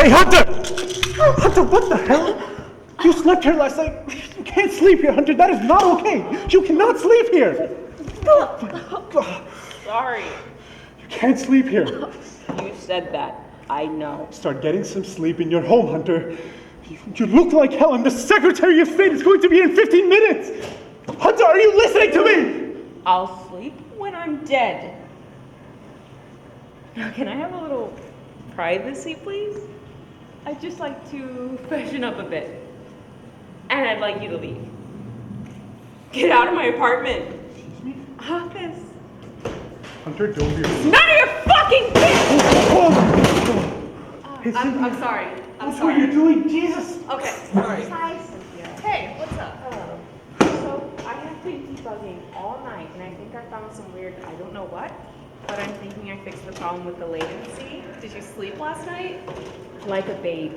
Hey, Hunter! Hunter, what the hell? You slept here last night. You can't sleep here, Hunter. That is not okay. You cannot sleep here. Sorry. You can't sleep here. You said that. I know. Start getting some sleep in your home, Hunter. You look like hell, and the Secretary of State is going to be in 15 minutes. Hunter, are you listening to me? I'll sleep when I'm dead. Now, can I have a little privacy, please? I'd just like to freshen up a bit. And I'd like you to leave. Get out of my apartment. Excuse me? Office. Hunter, don't be... None of your fucking business! Hey, I'm sorry. I'm what sorry. are you doing? Jesus! Okay, sorry. Hi, Cynthia. Hey, what's up? Hello. So, I have been debugging all night, and I think I found some weird, I don't know what, but I'm thinking I fixed the problem with the latency. Did you sleep last night? Like a baby.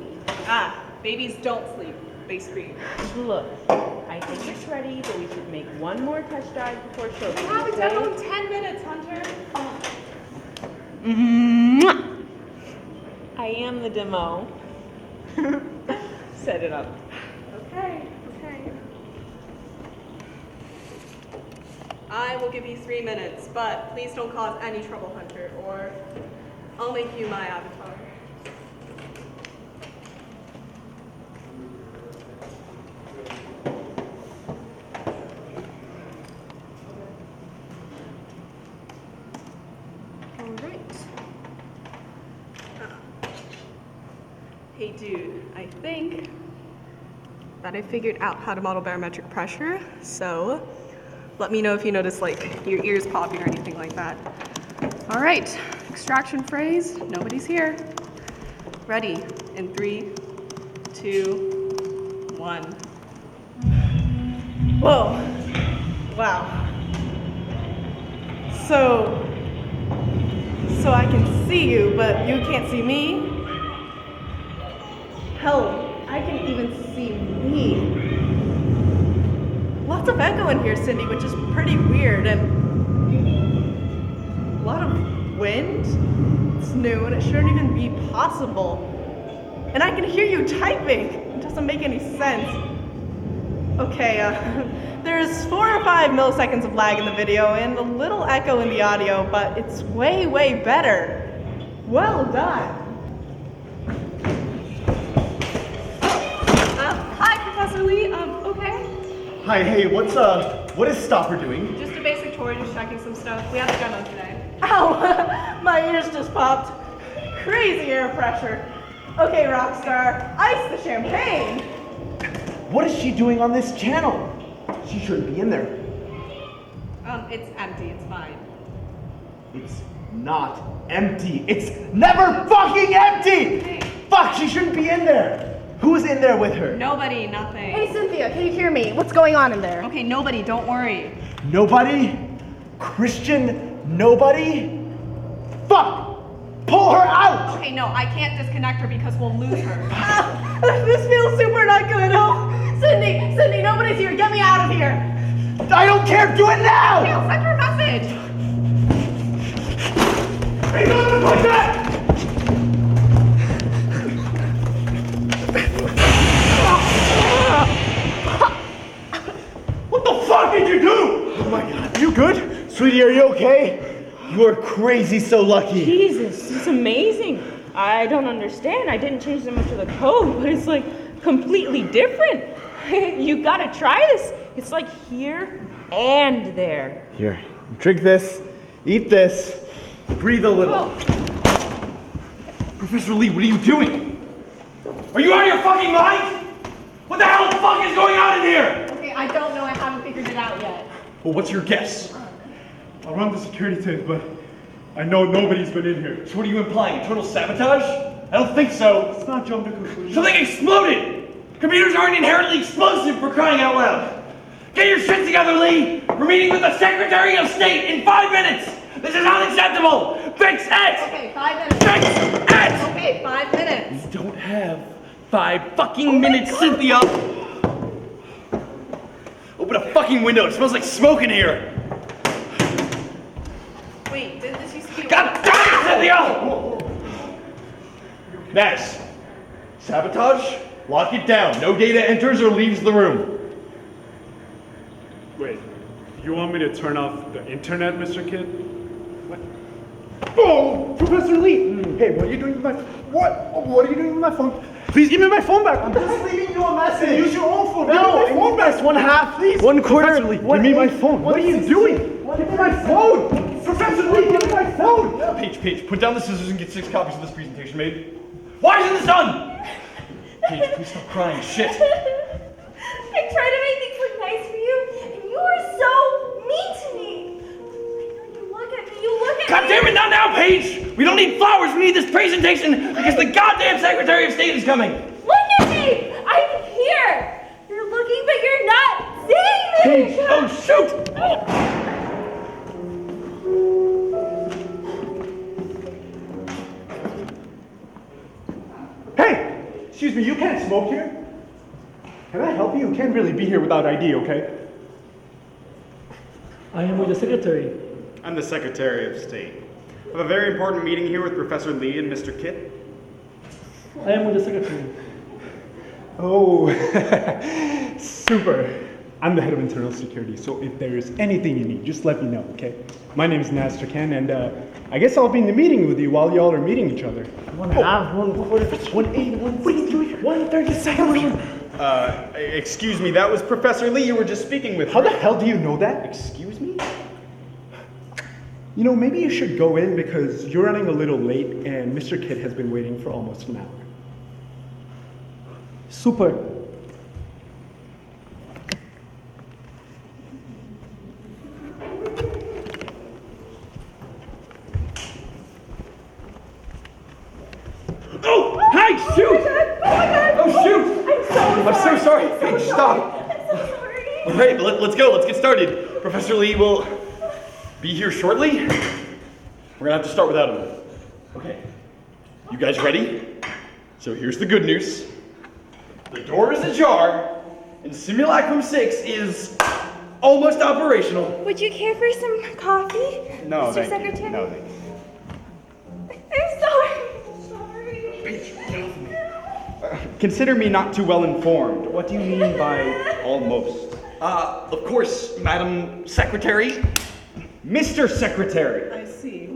Babies don't sleep. They scream. Look, I think it's ready, but we should make one more test drive before showtime. You have a demo in 10 minutes, Hunter. I am the demo. Set it up. Okay. I will give you 3 minutes, but please don't cause any trouble, Hunter, or I'll make you my avatar. Hey dude, I think that I figured out how to model barometric pressure, so let me know if you notice like your ears popping or anything like that. All right, extraction phrase, nobody's here. Ready, in 3, 2, 1. Whoa, wow. So I can see you, but you can't see me? Hell, I can even see me. Lots of echo in here, Cindy, which is pretty weird, and a lot of wind. It's new, and it shouldn't even be possible. And I can hear you typing. It doesn't make any sense. Okay, there's 4 or 5 milliseconds of lag in the video and a little echo in the audio, but it's way, way better. Well done. Hi, Professor Lee. Okay. Hi, hey, what is Stopper doing? Just a basic tour, just checking some stuff. We have a demo today. Ow! My ears just popped. Crazy air pressure. Okay, Rockstar, ice the champagne. What is she doing on this channel? She shouldn't be in there. It's empty. It's fine. It's not empty. It's never fucking empty! Hey. Fuck, she shouldn't be in there. Who's in there with her? Nobody. Nothing. Hey, Cynthia, can you hear me? What's going on in there? Okay, nobody. Don't worry. Nobody? Christian nobody? Fuck! Pull her out! Okay, no, I can't disconnect her because we'll lose her. This feels super not good. Oh, Cindy, nobody's here. Get me out of here. I don't care, do it now! Okay, I'll send her a message. Hey, don't look like that! What the fuck did you do? Oh my god, you good? Sweetie, are you okay? You are crazy so lucky. Jesus, it's amazing. I don't understand. I didn't change that much of the code, but it's like completely different. You gotta try this. It's like here and there. Here, drink this, eat this, breathe a little. Professor Lee, what are you doing? Are you out of your fucking mind? What the hell the fuck is going on in here? Okay, I don't know. I haven't figured it out yet. Well, what's your guess? I'll run the security tape, but I know nobody's been in here. So what are you implying? Total sabotage? I don't think so. Let's not jump to conclusions. Something exploded! Computers aren't inherently explosive, for crying out loud! Get your shit together, Lee! We're meeting with the Secretary of State in 5 minutes! This is unacceptable! Fix it! Okay, 5 minutes. Fix it! Okay, 5 minutes. You don't have 5 fucking minutes, Cynthia! Open a fucking window, it smells like smoke in here! Wait, this used to be. God damn it, Cynthia! Nash, Sabotage? Lock it down. No data enters or leaves the room. Wait, you want me to turn off the internet, Mr. Kidd? What? Oh, Professor Lee! Hey, what are you doing with my... What are you doing with my phone? Please give me my phone back! I'm just leaving you a message! Use your own phone! No, give me my phone back! 1/2, Please! one quarter, Professor Lee, give me my phone! What are you doing? Give me my phone! Professor Lee, give me my phone! Paige, put down the scissors and get 6 copies of this presentation made. Why isn't this done? Paige, please stop crying. Shit. I try to make things look nice for you, and you are so mean to me. You look at God me. damn it, not now, Paige! We don't need flowers, we need this presentation because the goddamn Secretary of State is coming! Look at me. I'm here. You're looking, but you're not seeing me. Oh, shoot! Hey! Excuse me, you can't smoke here? Can I help you? You can't really be here without ID, okay? I am with the secretary. I'm the Secretary of State. I have a very important meeting here with Professor Lee and Mr. Kidd. I am with the secretary. Oh, super. I'm the head of internal security, so if there is anything you need, just let me know, okay? My name is Naz Trakan, and I guess I'll be in the meeting with you while y'all are meeting each other. 1/2, 1/4, 1/8, 1/16, 1/30 seconds. Excuse me, that was Professor Lee you were just speaking with. How the hell do you know that? Excuse me? You know, maybe you should go in because you're running a little late and Mr. Kidd has been waiting for almost an hour. Super. Oh! Hey, shoot! Oh, shoot! I'm so sorry. Paige, stop. I'm so sorry. All right, let's go. Let's get started. Professor Lee will be here shortly. We're gonna have to start without him. Okay. You guys ready? So here's the good news. The door is ajar, and Simulacrum 6 is almost operational. Would you care for some coffee? No, Mr. thank Secretary? you. No, thank you. I'm sorry. Consider me not too well informed. What do you mean by almost? Of course, Madam Secretary. Mr. Secretary! I see.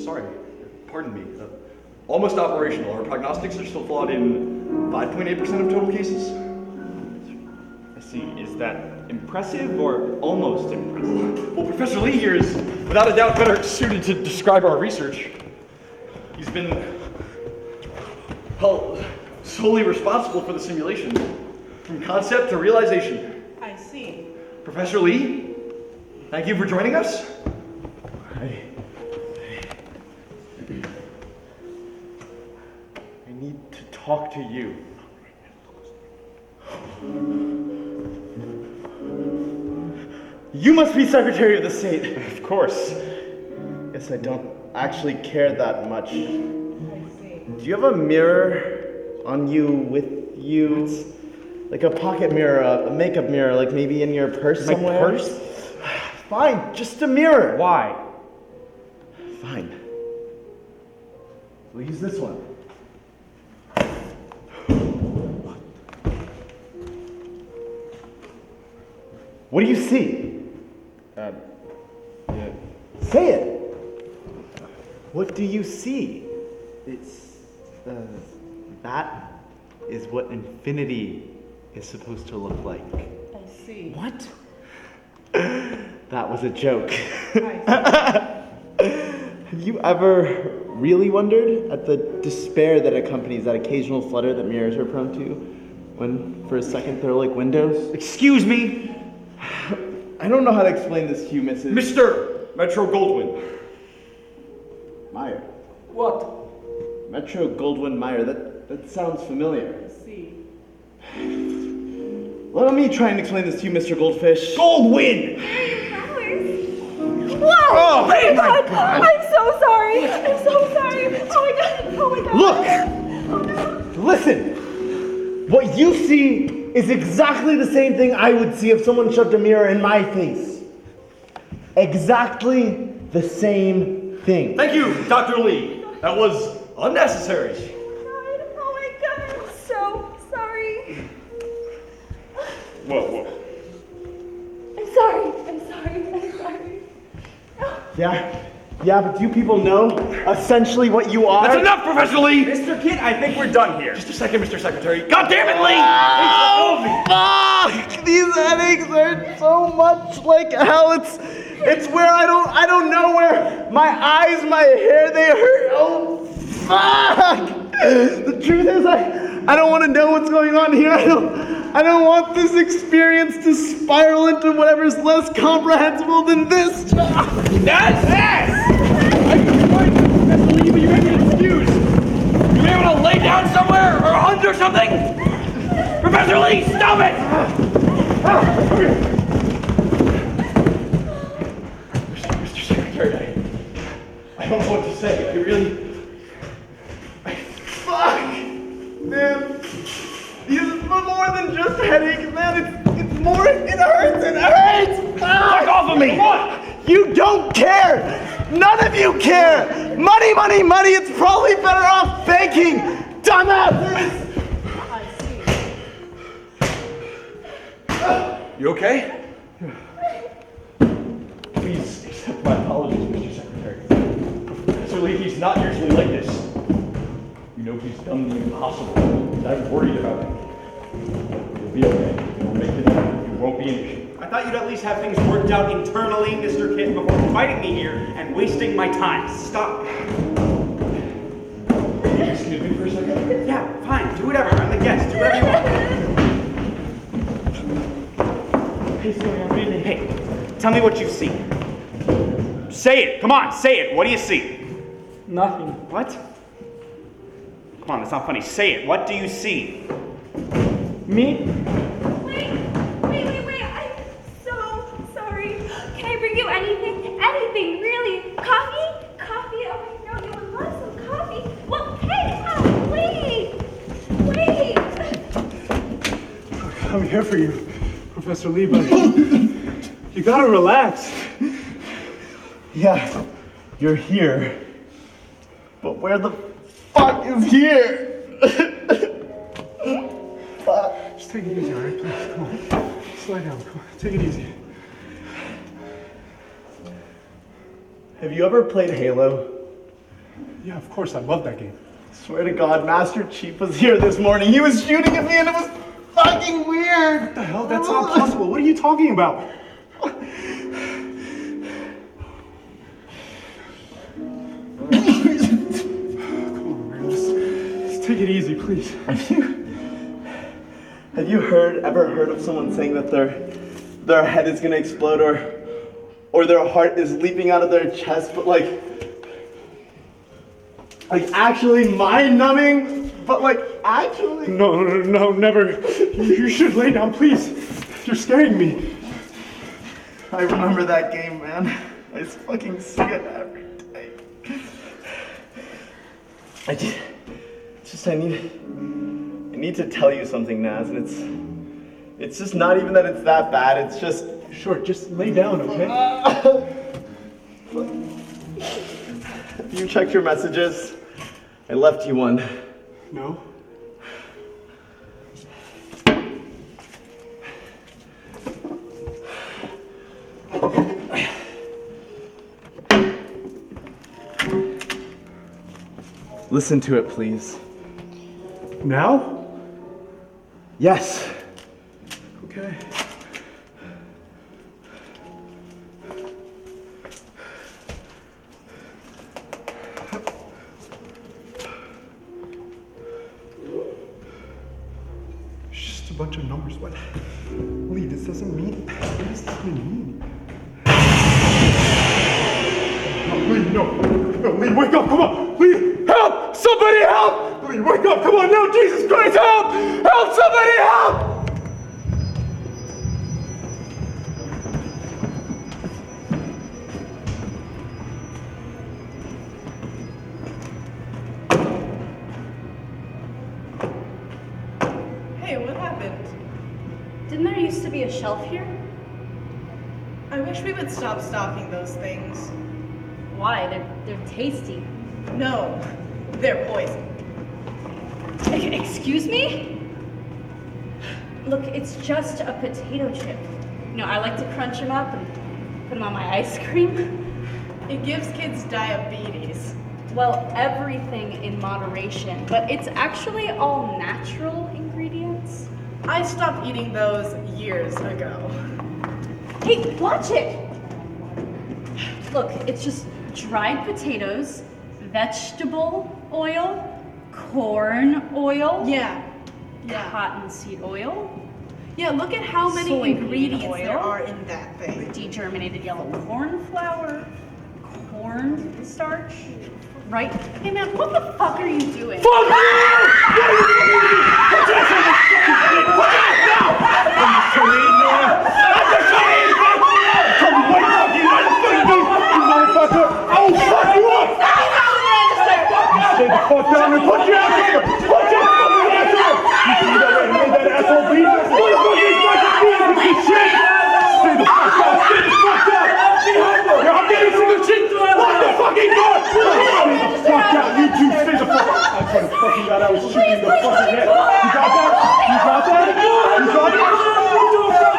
Sorry, pardon me. Almost operational. Our prognostics are still flawed in 5.8% of total cases. I see. Is that impressive or almost impressive? Well, Professor Lee here is, without a doubt, better suited to describe our research. He's been, well, solely responsible for the simulation, from concept to realization. I see. Professor Lee, thank you for joining us. I need to talk to you. You must be Secretary of the State. Of course. Guess I don't actually care that much. Do you have a mirror on you with you? Like a pocket mirror, a makeup mirror, like maybe in your purse My somewhere? purse? Fine, just a mirror. Why? Fine. We'll use this one. What do you see? Yeah. Say it. What do you see? It's, that is what infinity is supposed to look like. I see. What? That was a joke. I Have you ever really wondered at the despair that accompanies that occasional flutter that mirrors are prone to when, for a second, they're like windows? Excuse me, I don't know how to explain this to you, Mrs. Mr. Metro Goldwyn. Meyer. What? Metro Goldwyn Meyer. That sounds familiar. see. Let me try and explain this to you, Mr. Goldfish. Goldwyn! Whoa! Oh, my God! I'm so sorry. I'm so sorry. Oh my God! Oh my God! Look! Oh no! Listen! What you see is exactly the same thing I would see if someone shoved a mirror in my face. Exactly the same thing. Thank you, Dr. Lee. That was unnecessary. Oh my God! Whoa. I'm sorry. I'm sorry. Yeah, but do you people know essentially what you are? That's enough, Professor Lee! Mr. Kid, I think we're done here. Just a second, Mr. Secretary. God damn it, Lee! Fuck! These headaches hurt so much like hell. It's where I don't know where my eyes, my hair, they hurt. Oh, fuck! The truth is, I don't want to know what's going on here. I don't want this experience to spiral into whatever's less comprehensible than this. That's it! Professor Lee, but you may be excused. You may want to lay down somewhere or hunt or something. Professor Lee, stop it! Mr. Secretary, I don't know what to say. I really... Fuck! Man, this is more than just headaches, man. It's more, it hurts! Fuck off of me! What? You don't care! None of you care! Money! It's probably better off banking! Dumbasses! You okay? Please accept my apologies, Mr. Secretary. Professor Lee, he's not usually like this. You know he's done the impossible, and I'm worried about him. You'll be okay. You'll make it out. You won't be an issue. I thought you'd at least have things worked out internally, Mr. Kid, before inviting me here and wasting my time. Stop. Excuse me for a second? Yeah, fine. Do whatever. I'm the guest. Do whatever you want. Hey, tell me what you see. Say it. Come on, say it. What do you see? Nothing. What? Come on, that's not funny. Say it. What do you see? Me? Wait. I'm so sorry. Can I bring you anything? Anything, really? Coffee? Coffee? Oh, I know you would love some coffee. Well, hey, wait. I'm here for you, Professor Lee, but you gotta relax. Yeah, you're here. But where the fuck is here? Fuck. Just take it easy, all right? Please, come on. Slow down. Come on. Take it easy. Have you ever played Halo? Yeah, of course. I love that game. Swear to God, Master Chief was here this morning. He was shooting at me and it was fucking weird. What the hell? That's not possible. What are you talking about? Come on, man. Just take it easy, please. Have you ever heard of someone saying that their head is gonna explode or their heart is leaping out of their chest, but like actually mind-numbing, but like actually? No, never. You should lay down, please. You're scaring me. I remember that game, man. I just fucking see it every day. I need to tell you something, Naz, and it's just not even that it's that bad, it's just... Sure, just lay down, okay? You checked your messages? I left you one. No. Listen to it, please. Now? Yes. Okay. It's just a bunch of numbers. What? Lee, this doesn't mean. What does this even mean? No, Lee, no, Lee, wake up! Come on, Lee, help! Somebody help! Lee, wake up! Come on, no, Jesus Christ, help! Help! Somebody help! Hey, what happened? Didn't there used to be a shelf here? I wish we would stop stocking those things. Why? They're tasty. No, they're poison. Excuse me? Look, it's just a potato chip. You know, I like to crunch them up and put them on my ice cream. It gives kids diabetes. Well, everything in moderation, but it's actually all natural ingredients. I stopped eating those years ago. Hey, watch it! Look, it's just dried potatoes, vegetable oil, corn oil, Yeah. cottonseed oil, Yeah, look at how many Soybean ingredients oil. there are in that thing. degerminated yellow corn flour, corn starch, right? Hey man, what the fuck are you doing? Fuck you! Stay the fuck down and put your ass over! Put your fucking ass over! You see that way? Made that asshole beat? What the fuck are you fucking doing with this shit? Stay the fuck down! Stay the fuck down! I'm getting some shit! Lock the fucking door! Stay the fuck down! You two, stay the fuck down! I swear to fucking God, I was shooting in the fucking head. You got that? You got that? You got that?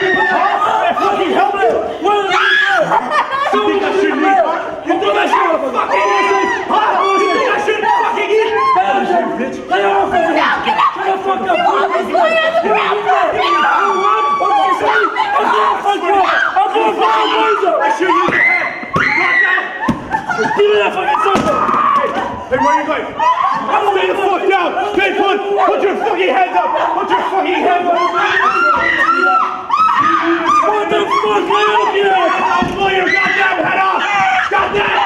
Fucking help me! You think I should leave? You think I should fucking eat? Huh? You think I should fucking eat? Bitch. Lay off of me! Shut the fuck up! Lay on the ground! What did you say? I'm going fucking laser! I shoot you in the head! You got that? Give me that fucking something! Hey, where are you going? Stay the fuck down! Stay put! Put your fucking hands up! Put your fucking hands up! What the fuck? Lay off here! I'll blow your goddamn head off! Goddamn!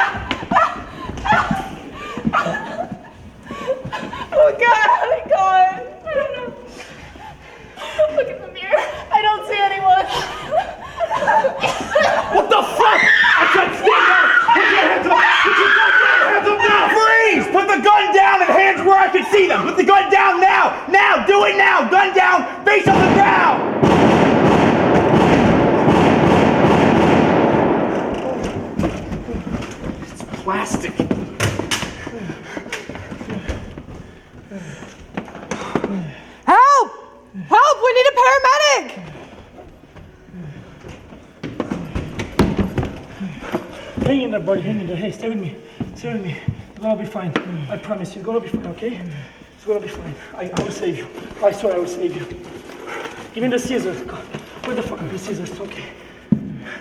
Oh God, God. I don't know. Look at the mirror. I don't see anyone. What the fuck? I can't stand up! Put your hands up! Put your goddamn hands up now! Freeze! Put the gun down and hands where I can see them! Put the gun down now! Now! Do it now! Gun down! Face on the ground! Plastic. Help! Help! We need a paramedic! Hang in there, buddy. Hang in there. Hey, stay with me. Stay with me. It's gonna be fine. I promise you. It's gonna be fine, okay? It's gonna be fine. I will save you. I swear I will save you. Give me the scissors. God. Where the fuck are the scissors? Okay.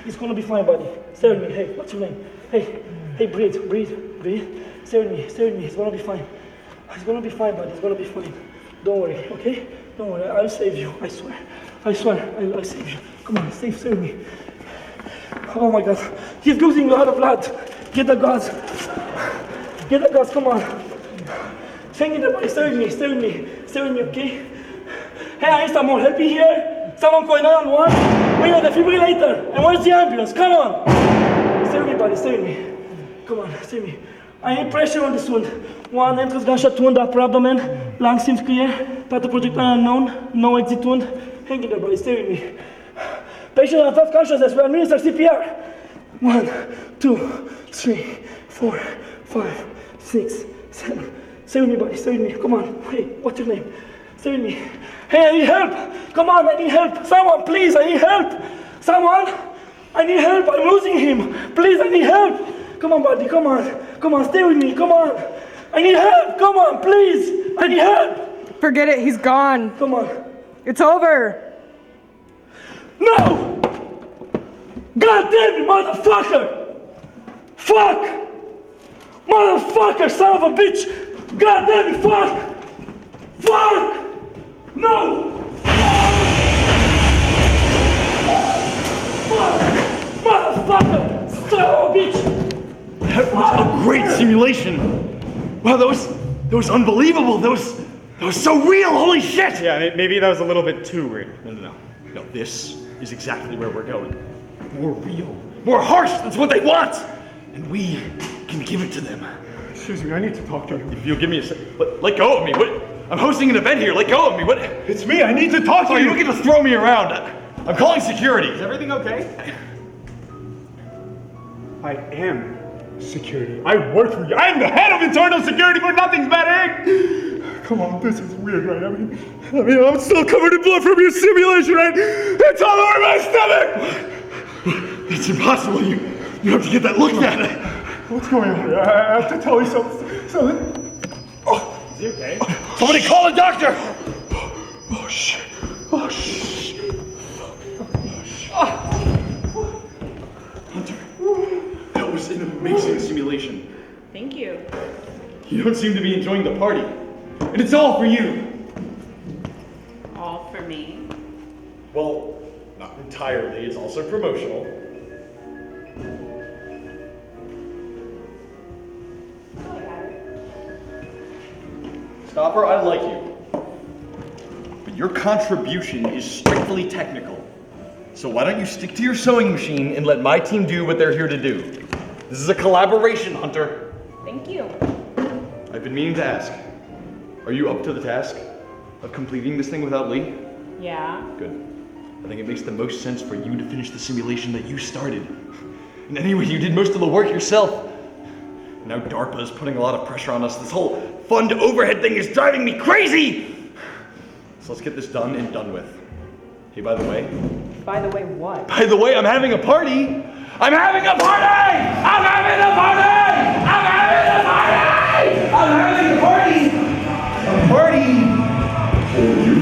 It's gonna be fine, buddy. Stay with me. Hey, what's your name? Hey, breathe. Stay with me. It's gonna be fine. It's gonna be fine, buddy. It's gonna be fine. Don't worry, okay? Don't worry. I'll save you. I swear. I'll save you. Come on, stay with me. Oh my God. He's losing a lot of blood. Get the gauze. Come on. Hang in there, buddy. Stay with me, okay? Hey, I need someone. Help me here. Someone call 911. We need the defibrillator. And where's the ambulance? Come on. Stay with me, buddy. Stay with me. Come on, stay with me. I need pressure on this wound. One entrance gunshot wound, upper abdomen. Lung seems clear. Pathoprojectile unknown. No exit wound. Hang in there, buddy. Stay with me. Patient on top consciousness. We administer CPR. 1, 2, 3, 4, 5, 6, 7. Stay with me, buddy. Stay with me. Come on. Hey, what's your name? Stay with me. Hey, I need help. Come on, I need help. Someone, please, I need help. Someone, I need help. I'm losing him. Please, I need help. Come on, buddy. Come on. Stay with me. Come on. I need help. Come on, please. I need help. Forget it, he's gone. Come on. It's over. No! God damn it, motherfucker! Fuck! Motherfucker, son of a bitch! God damn it, fuck! Fuck! No! Fuck! Motherfucker! Son of a bitch! That was a great simulation. Wow, that was unbelievable. That was so real. Holy shit! Yeah, maybe that was a little bit too real. No. This is exactly where we're going. More real, more harsh. That's what they want, and we can give it to them. Excuse me, I need to talk to you. If you'll give me a sec, let go of me. What? I'm hosting an event here. Let go of me. What? It's me, I need to talk to Oh, you! you don't get to throw me around. I'm calling security. Is everything okay? I am security. I work for you. I am the head of internal security for nothing, Medic! Come on, this is weird, right? I mean, I'm still covered in blood from your simulation, right? It's all over my stomach! It's impossible. You have to get that looked at. What's going on here? I have to tell you something. Oh, Is he okay? Somebody call a doctor! oh shit. Oh, shit. Hunter, that was an amazing simulation. Thank you. You don't seem to be enjoying the party. And it's all for you. All for me. Well, not entirely. It's also promotional. Stopper, I like you. But your contribution is strictly technical. So why don't you stick to your sewing machine and let my team do what they're here to do? This is a collaboration, Hunter. Thank you. I've been meaning to ask. Are you up to the task of completing this thing without Lee? Yeah. Good. I think it makes the most sense for you to finish the simulation that you started. And anyway, you did most of the work yourself. Now DARPA is putting a lot of pressure on us. This whole fund overhead thing is driving me crazy! So let's get this done and done with. Hey, by the way. By the way, what? By the way, I'm having a party! I'm having a party! I'm having a party! I'm having a party! I'm having a party! A party for you.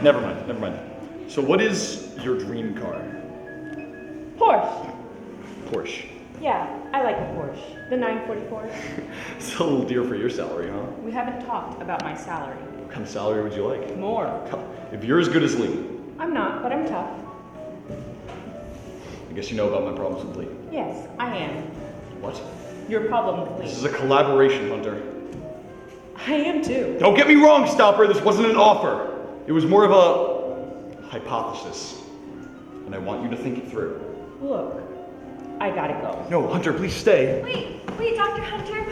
Never mind. So what is your dream car? Porsche. Porsche. Yeah, I like a Porsche. The 944. It's a little dear for your salary, huh? We haven't talked about my salary. What kind of salary would you like? More. If you're as good as Lee, I'm not, but I'm tough. I guess you know about my problems with Lee. Yes, I am. What? Your problem with This Lee. is a collaboration, Hunter. I am too. Don't get me wrong, Stopper. This wasn't an offer. It was more of a hypothesis. And I want you to think it through. Look, I gotta go. No, Hunter, please stay. Wait, Dr. Hunter.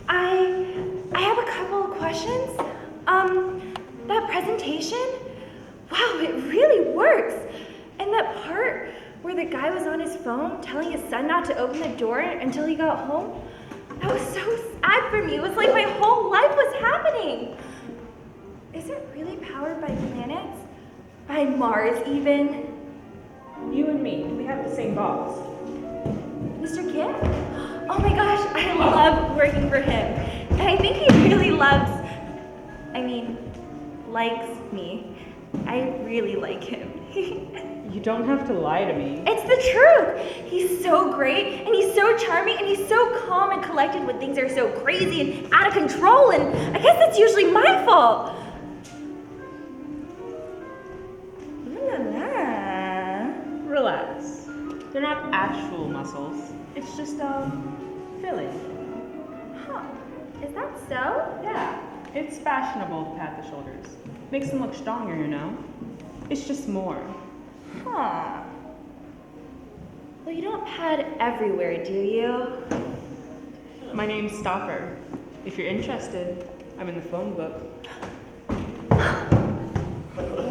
I have a couple of questions. That presentation, wow, it really works. And that part where the guy was on his phone telling his son not to open the door until he got home, that was so sad for me. It was like my whole life was happening. Is it really powered by planets? By Mars, even? You and me, we have the same boss. Mr. Kidd? Oh my gosh, I love working for him. And I think he really likes me. I really like him. You don't have to lie to me. It's the truth. He's so great, and he's so charming, and he's so calm and collected when things are so crazy and out of control, and I guess that's usually my fault. Relax. They're not actual muscles. It's just, filling. Huh. Is that so? Yeah. It's fashionable to pat the shoulders. Makes them look stronger, you know? It's just more. Huh. Well, you don't pad everywhere, do you? My name's Stopper. If you're interested, I'm in the phone book.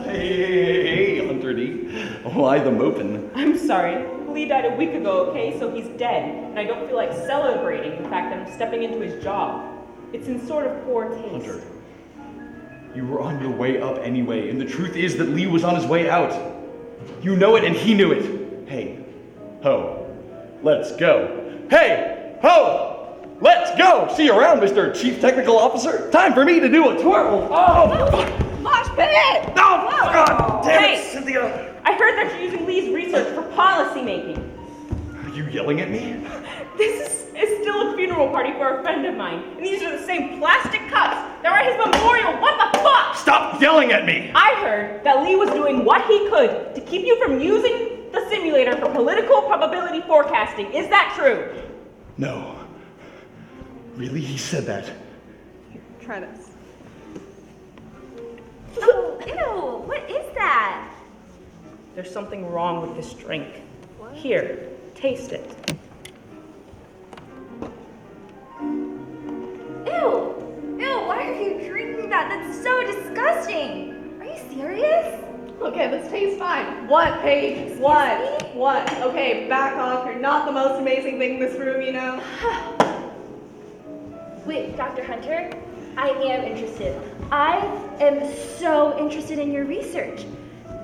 Hey, Hunter D. Why the mopin'? I'm sorry. Lee died a week ago, okay? So he's dead. And I don't feel like celebrating the fact that I'm stepping into his job. It's in sort of poor taste. Hunter, you were on your way up anyway, and the truth is that Lee was on his way out. You know it, and he knew it. Hey, ho, let's go. Hey, ho, let's go. See you around, Mr. Chief Technical Officer. Time for me to do a twirl. Oh, Mosh pit! no, God damn it, Hey! Cynthia. I heard that you're using Lee's research for policy making. Are you yelling at me? This is still a funeral party for a friend of mine, and these are the same plastic cups that were at his memorial. What the fuck? Stop yelling at me. I heard that Lee was doing what he could to keep you from using the simulator for political probability forecasting. Is that true? No. Really? He said that? Try this. Oh, ew, what is that? There's something wrong with this drink. Here, taste it. Ew, why are you drinking that? That's so disgusting. Are you serious? Okay, this tastes fine. What, Paige? What? What? Okay, back off. You're not the most amazing thing in this room, you know? Wait, Dr. Hunter, I am interested. I am so interested in your research.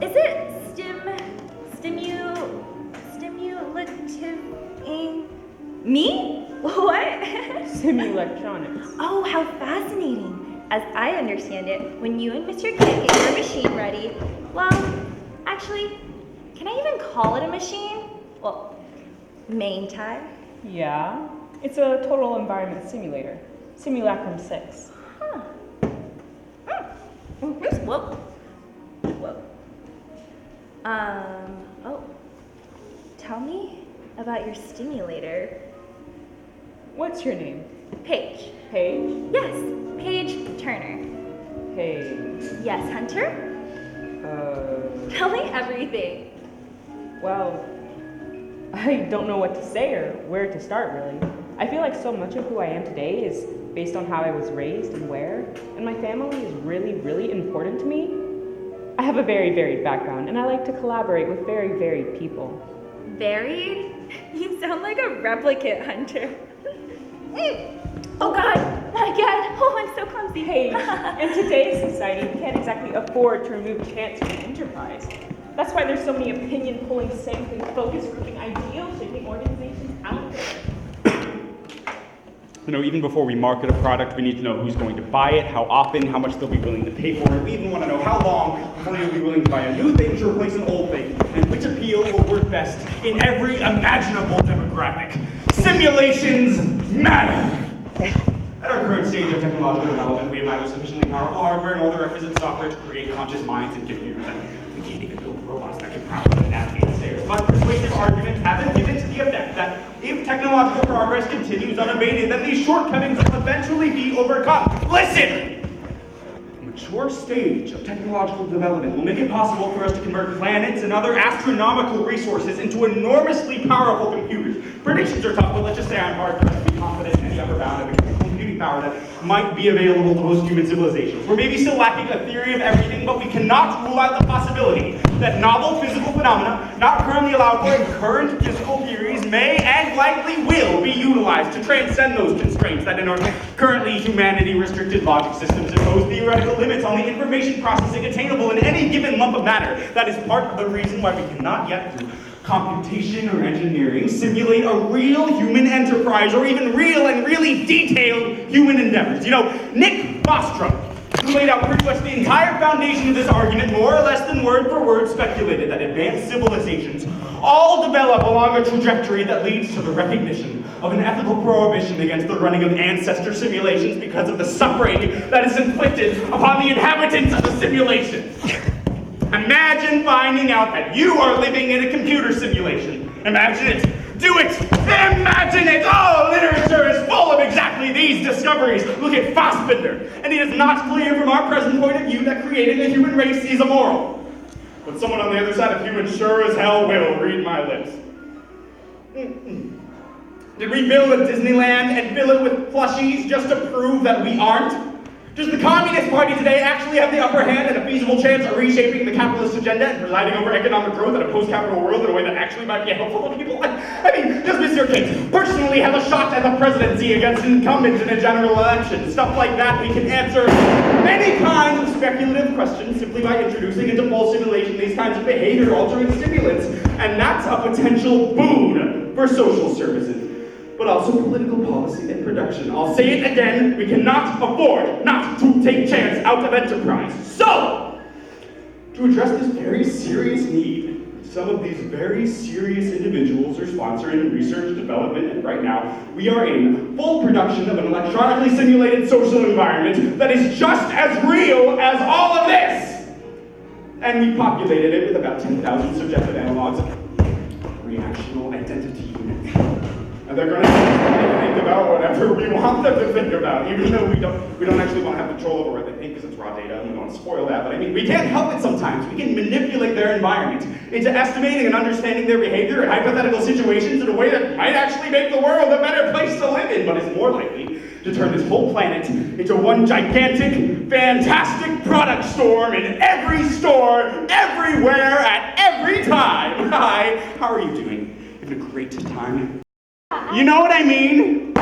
Is it stimulative? Me? What? Simulectronics. Oh, how fascinating. As I understand it, when you and Mr. Kit get your machine ready, well, actually, can I even call it a machine? Well, main tie? Yeah, it's a total environment simulator. Simulacrum 6. Huh. Whoa. Oh. Tell me about your stimulator. What's your name? Paige. Paige? Yes, Paige Turner. Paige. Yes, Hunter? Tell me everything. Well, I don't know what to say or where to start, really. I feel like so much of who I am today is based on how I was raised and where, and my family is really, really important to me. I have a very varied background, and I like to collaborate with very varied people. Varied? You sound like a replicant, Hunter. Oh God, not again. Oh, I'm so clumsy. Hey, in today's society, we can't exactly afford to remove chance from enterprise. That's why there's so many opinion-pulling, sampling, focus-grouping, ideal-shaping organizations out there. You know, even before we market a product, we need to know who's going to buy it, how often, how much they'll be willing to pay for it. We even want to know how long before you'll be willing to buy a new thing to replace an old thing, and which appeal will work best in every imaginable demographic. Simulations matter! At our current stage of technological development, we have neither sufficiently powerful hardware nor the requisite software to create conscious minds and computers. We can't even build robots that can properly navigate the stairs. But persuasive arguments have been given to the effect that if technological progress continues unabated, then these shortcomings will eventually be overcome. Listen! A mature stage of technological development will make it possible for us to convert planets and other astronomical resources into enormously powerful computers. Predictions are tough, but let's just say I'm hard pressed to be confident in any upper bound of the computing power that might be available to post-human civilizations. We're maybe still lacking a theory of everything, but we cannot rule out the possibility that novel physical phenomena not currently allowed for in current physical theories may and likely will be utilized to transcend those constraints that in our currently humanity-restricted logic systems impose theoretical limits on the information processing attainable in any given lump of matter. That is part of the reason why we cannot yet, through computation or engineering, simulate a real human enterprise or even real and really detailed human endeavors. You know, Nick Bostrom, who laid out pretty much the entire foundation of this argument, more or less than word for word, speculated that advanced civilizations all develop along a trajectory that leads to the recognition of an ethical prohibition against the running of ancestor simulations because of the suffering that is inflicted upon the inhabitants of the simulation. Imagine finding out that you are living in a computer simulation. Imagine it. Do it! Imagine it! Oh, literature is full of exactly these discoveries. Look at Fassbinder. And it is not clear from our present point of view that creating a human race is immoral. But someone on the other side of humans sure as hell will read my lips. Did we build a Disneyland and fill it with plushies just to prove that we aren't? Does the Communist Party today actually have the upper hand and a feasible chance of reshaping the capitalist agenda and presiding over economic growth in a post-capital world in a way that actually might be helpful to people? I mean, does Mr. Kate personally have a shot at the presidency against incumbents in a general election? Stuff like that we can answer many kinds of speculative questions simply by introducing into full simulation these kinds of behavior-altering stimulants. And that's a potential boon for social services, but also political policy and production. I'll say it again, we cannot afford not to take chance out of enterprise. So, to address this very serious need, some of these very serious individuals are sponsoring research development, and right now, we are in full production of an electronically simulated social environment that is just as real as all of this! And we populated it with about 10,000 subjective analogs of reactional identity units. And they're going to think about whatever we want them to think about, even though we don't actually want to have control over what they think because it's raw data and we don't want to spoil that. But I mean, we can't help it sometimes. We can manipulate their environment into estimating and understanding their behavior in hypothetical situations in a way that might actually make the world a better place to live in, but is more likely to turn this whole planet into one gigantic, fantastic product storm in every store, everywhere, at every time. Hi, how are you doing? Having a great time? You know what I mean?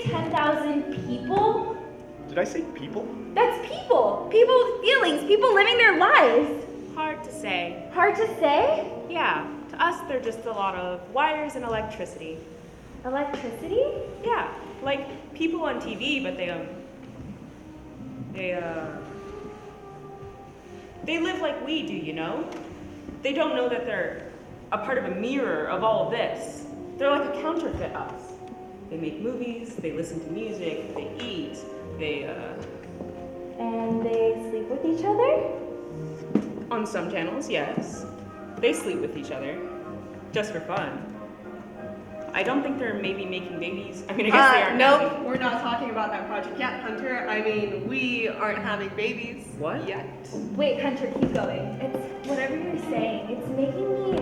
say 10,000 people? Did I say people? That's people. People with feelings. People living their lives. Hard to say. Hard to say? Yeah, to us they're just a lot of wires and electricity. Electricity? Yeah, like people on TV, but they live like we do, you know? They don't know that they're a part of a mirror of all of this. They're like a counterfeit us. They make movies, they listen to music, they eat, And they sleep with each other? on some channels, yes. They sleep with each other, just for fun. I don't think they're maybe making babies. I mean, I guess they are. Nope, we're not talking about that project yet, Hunter. I mean, we aren't having babies. What? Yet. Wait, Hunter, keep going. It's whatever you're saying. It's making me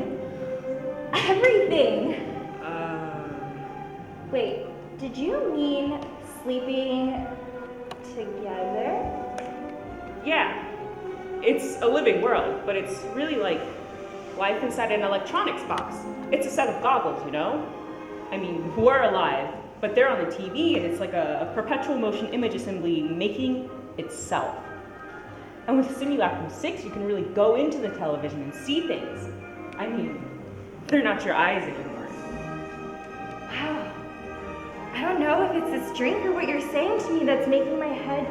everything. Wait, did you mean sleeping together? Yeah. It's a living world, but it's really like life inside an electronics box. It's a set of goggles, you know? I mean, we're alive, but they're on the TV and it's like a perpetual motion image assembly making itself. And with Simulacrum 6, you can really go into the television and see things. I mean, they're not your eyes anymore. Wow. I don't know if it's this drink or what you're saying to me that's making my head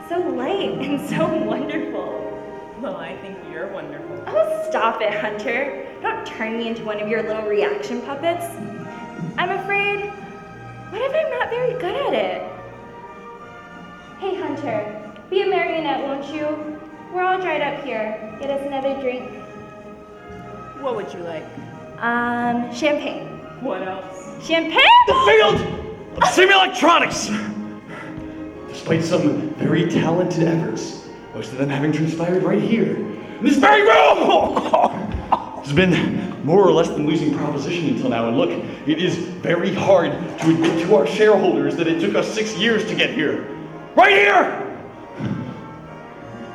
so light and so wonderful. Well, I think you're wonderful. Oh, stop it, Hunter. Don't turn me into one of your little reaction puppets. I'm afraid, what if I'm not very good at it? Hey, Hunter, be a marionette, won't you? We're all dried up here. Get us another drink. What would you like? Champagne. What else? Champagne? The field of Simulectronics! Despite some very talented efforts, most of them having transpired right here, in this very room! It's been more or less than losing proposition until now, and look, it is very hard to admit to our shareholders that it took us 6 years to get here. Right here!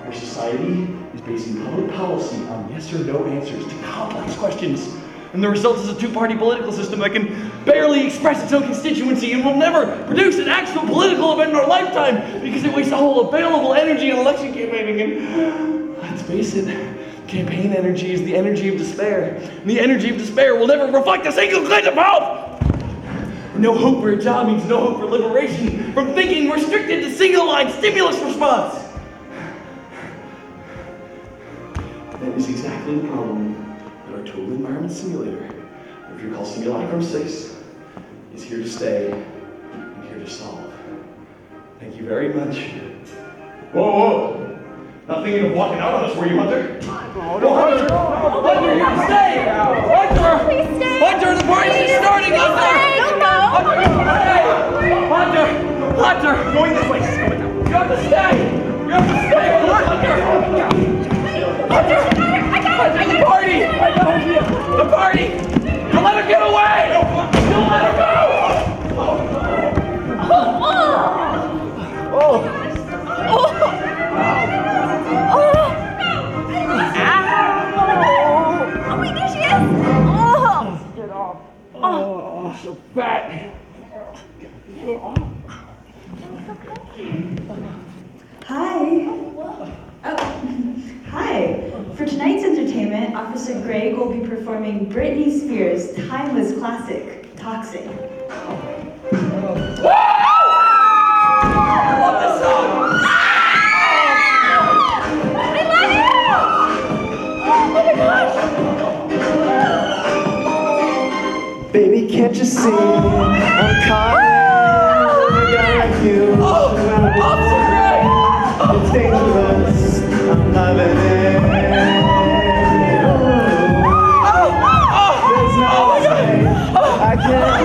Our society is basing public policy on yes or no answers to complex questions. And the result is a two-party political system that can barely express its own constituency and will never produce an actual political event in our lifetime because it wastes all available energy in election campaigning. And let's face it, campaign energy is the energy of despair. And the energy of despair will never reflect a single glint of hope! No hope for a job means no hope for liberation from thinking restricted to single-line stimulus response. That is exactly the problem that our total environment simulator, which we call Simulacrum 6, is here to stay and here to solve. Thank you very much. Whoa, whoa! Not thinking of walking out on us, were you, Hunter? No, Hunter! Hunter, here to stay! Hunter! Please stay! Hunter, the party's just starting! Hunter! Hunter! Hunter! Going this way! You have to stay! You have to stay with us, Hunter! Hunter, the party! The party! Don't let her get away! Don't let her go! Oh wait, there she is! Get off. Oh, so fat. Hi. Oh, hi. For tonight's entertainment, Officer Greg will be performing Britney Spears' timeless classic, Toxic. I love this song! Baby, can't you see? I'm caught in you. It's dangerous. I'm loving it. There's no way I can't.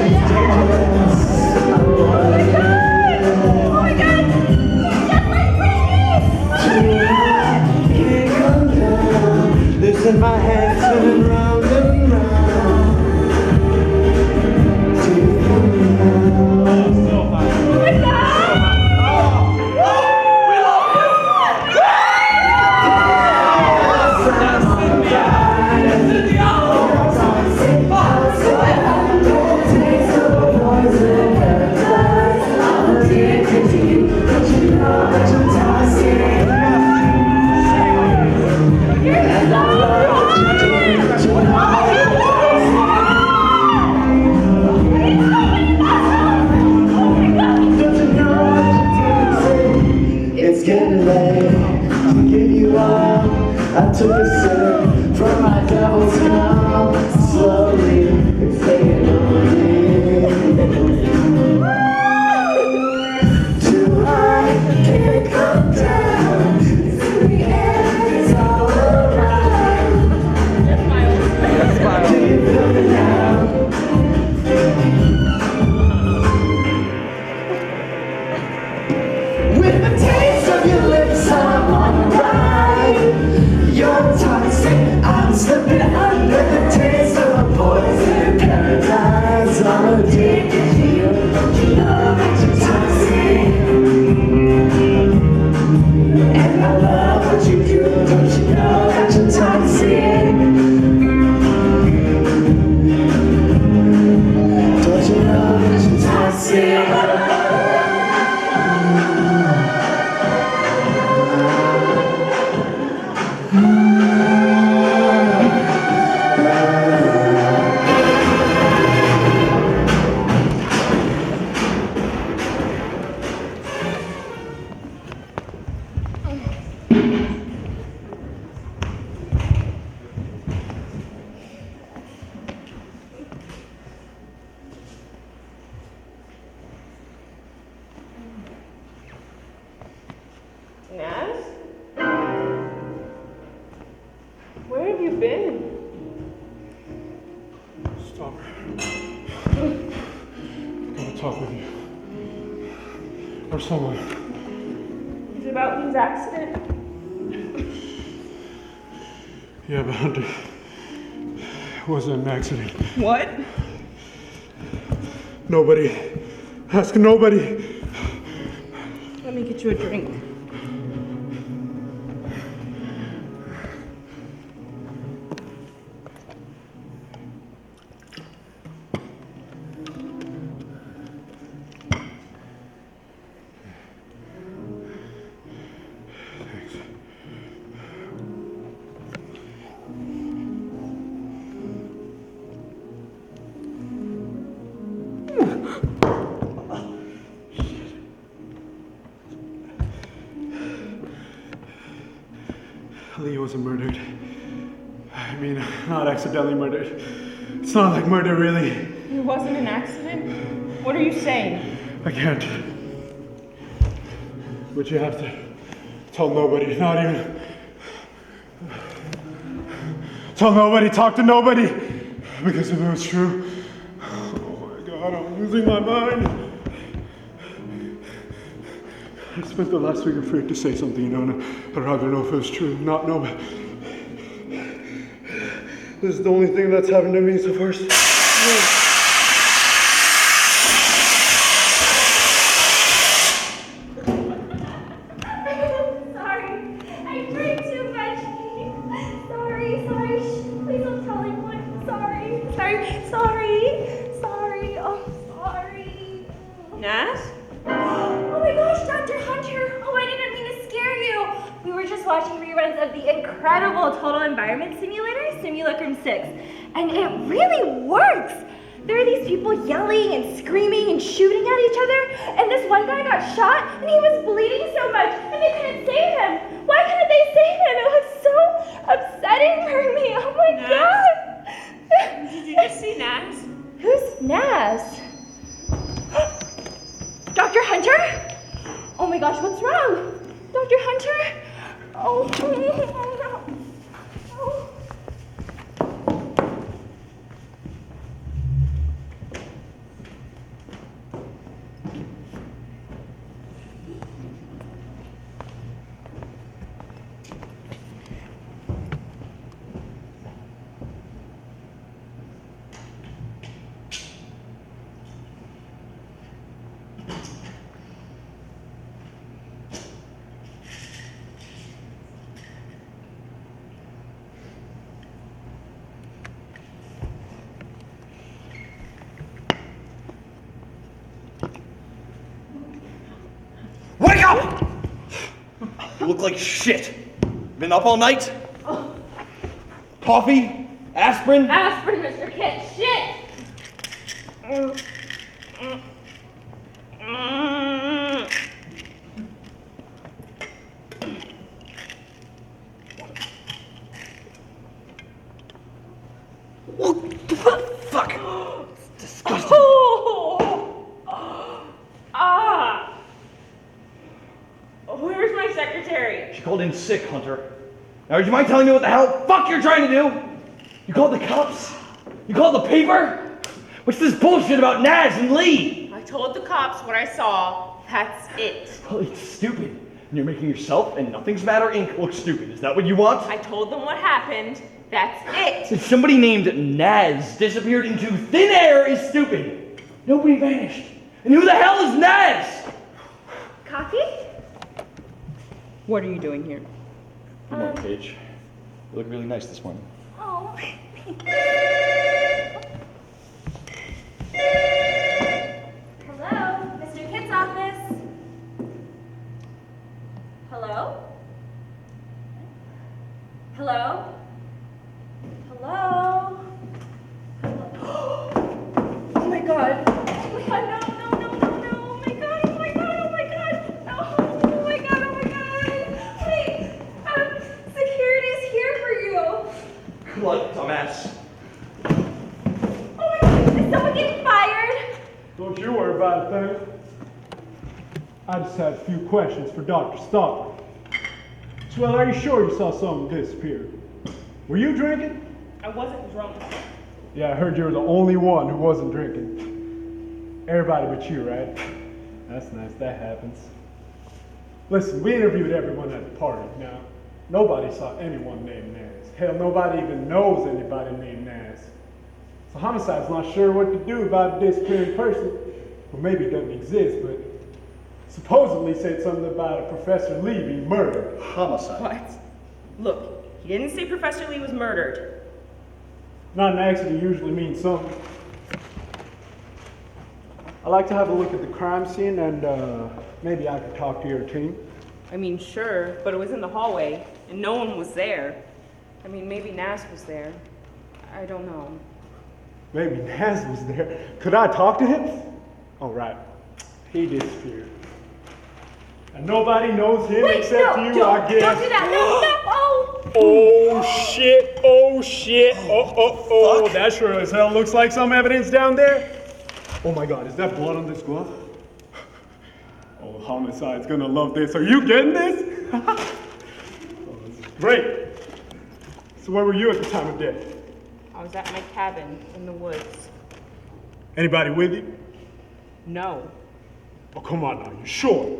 It's dangerous. Can't come down. Losing my head, turning round and round. opposite from my devil's now. Slowly, it's taking over me. Too high, can't come down. It's in the air, it's all around. Do you feel it now? With the taste of your lips, I'm on the ride. You're toxic, I'm slipping under the taste of a poison paradise. I'm addicted to you, don't you know that you're toxic? And I love what you do, don't you know that you're toxic? Don't you know that you're toxic? Naz? Where have you been? Stop. I gotta talk with you. Or someone. Is it about Lee's accident? Yeah, but Hunter, it wasn't an accident. What? Nobody. Ask nobody. Let me get you a drink. Lee wasn't murdered. I mean, not accidentally murdered. It's not like murder, really. It wasn't an accident? What are you saying? I can't. But you have to tell nobody, not even. Tell nobody, talk to nobody. Because if it was true, oh my God, I'm losing my mind. I spent the last week afraid to say something, you know, and I'd rather know if it was true, not know. But this is the only thing that's happened to me so far. Sorry, I drank too much. Sorry. Please don't tell anyone. Sorry. Oh, sorry. Naz? Oh my gosh, Dr. Hunter. Oh, I didn't mean to scare you. We were just watching reruns of the incredible Total Environment Simulator, Simulacrum 6, and it really works. There are these people yelling and screaming and shooting at each other, and this one guy got shot, and he was bleeding so much, and they couldn't save him. Why couldn't they save him? It was so upsetting for me. Oh my God. Did you just see Naz? Who's Naz? Dr. Hunter? Oh my gosh, what's wrong? Dr. Hunter? Oh no. Oh. Wake up! You look like shit. Been up all night? Coffee? Aspirin? Aspirin, Mr. Kit. Shit! Fuck! Where's my secretary? She called in sick, Hunter. Now, would you mind telling me what the hell fuck you're trying to do? You called the cops? You called the paper? What's this bullshit about Naz and Lee? I told the cops what I saw. That's it. Well, it's stupid. And you're making yourself and Nothing's Matter Inc. look stupid. Is that what you want? I told them what happened. That's it. Since somebody named Naz disappeared into thin air is stupid. Nobody vanished. And who the hell is Naz? Coffee? What are you doing here? Good morning, Paige. You look really nice this morning. Oh. Hello, Mr. Kitt's office. Hello? Hello? Hello? Oh my god. Oh my god, no. Oh my god, oh my god. No. Oh my god. Wait, security's here for you. What, dumbass? Oh my god, is someone getting fired? Don't you worry about a thing. I just had a few questions for Dr. Stockman. Swell, are you sure you saw someone disappear? Were you drinking? I wasn't drunk. Yeah, I heard you were the only one who wasn't drinking. Everybody but you, right? That's nice, that happens. Listen, we interviewed everyone at the party. Now, nobody saw anyone named Naz. Hell, nobody even knows anybody named Naz. So Homicide's not sure what to do about a disappearing person. Well, maybe it doesn't exist, but supposedly said something about a Professor Lee being murdered. Homicide. What? Look, he didn't say Professor Lee was murdered. Not an accident usually means something. I'd like to have a look at the crime scene and maybe I could talk to your team. I mean, sure, but it was in the hallway, and no one was there. I mean, maybe Naz was there. I don't know. Maybe Naz was there. Could I talk to him? All right. He disappeared. And nobody knows him except you, I guess. Don't do that. No. Oh shit, oh, that sure as hell looks like some evidence down there. Oh my god, is that blood on this glove? Oh, Homicide's gonna love this. Are you getting this? Oh, this is great. So where were you at the time of death? I was at my cabin in the woods. Anybody with you? No. Oh, come on now, you sure?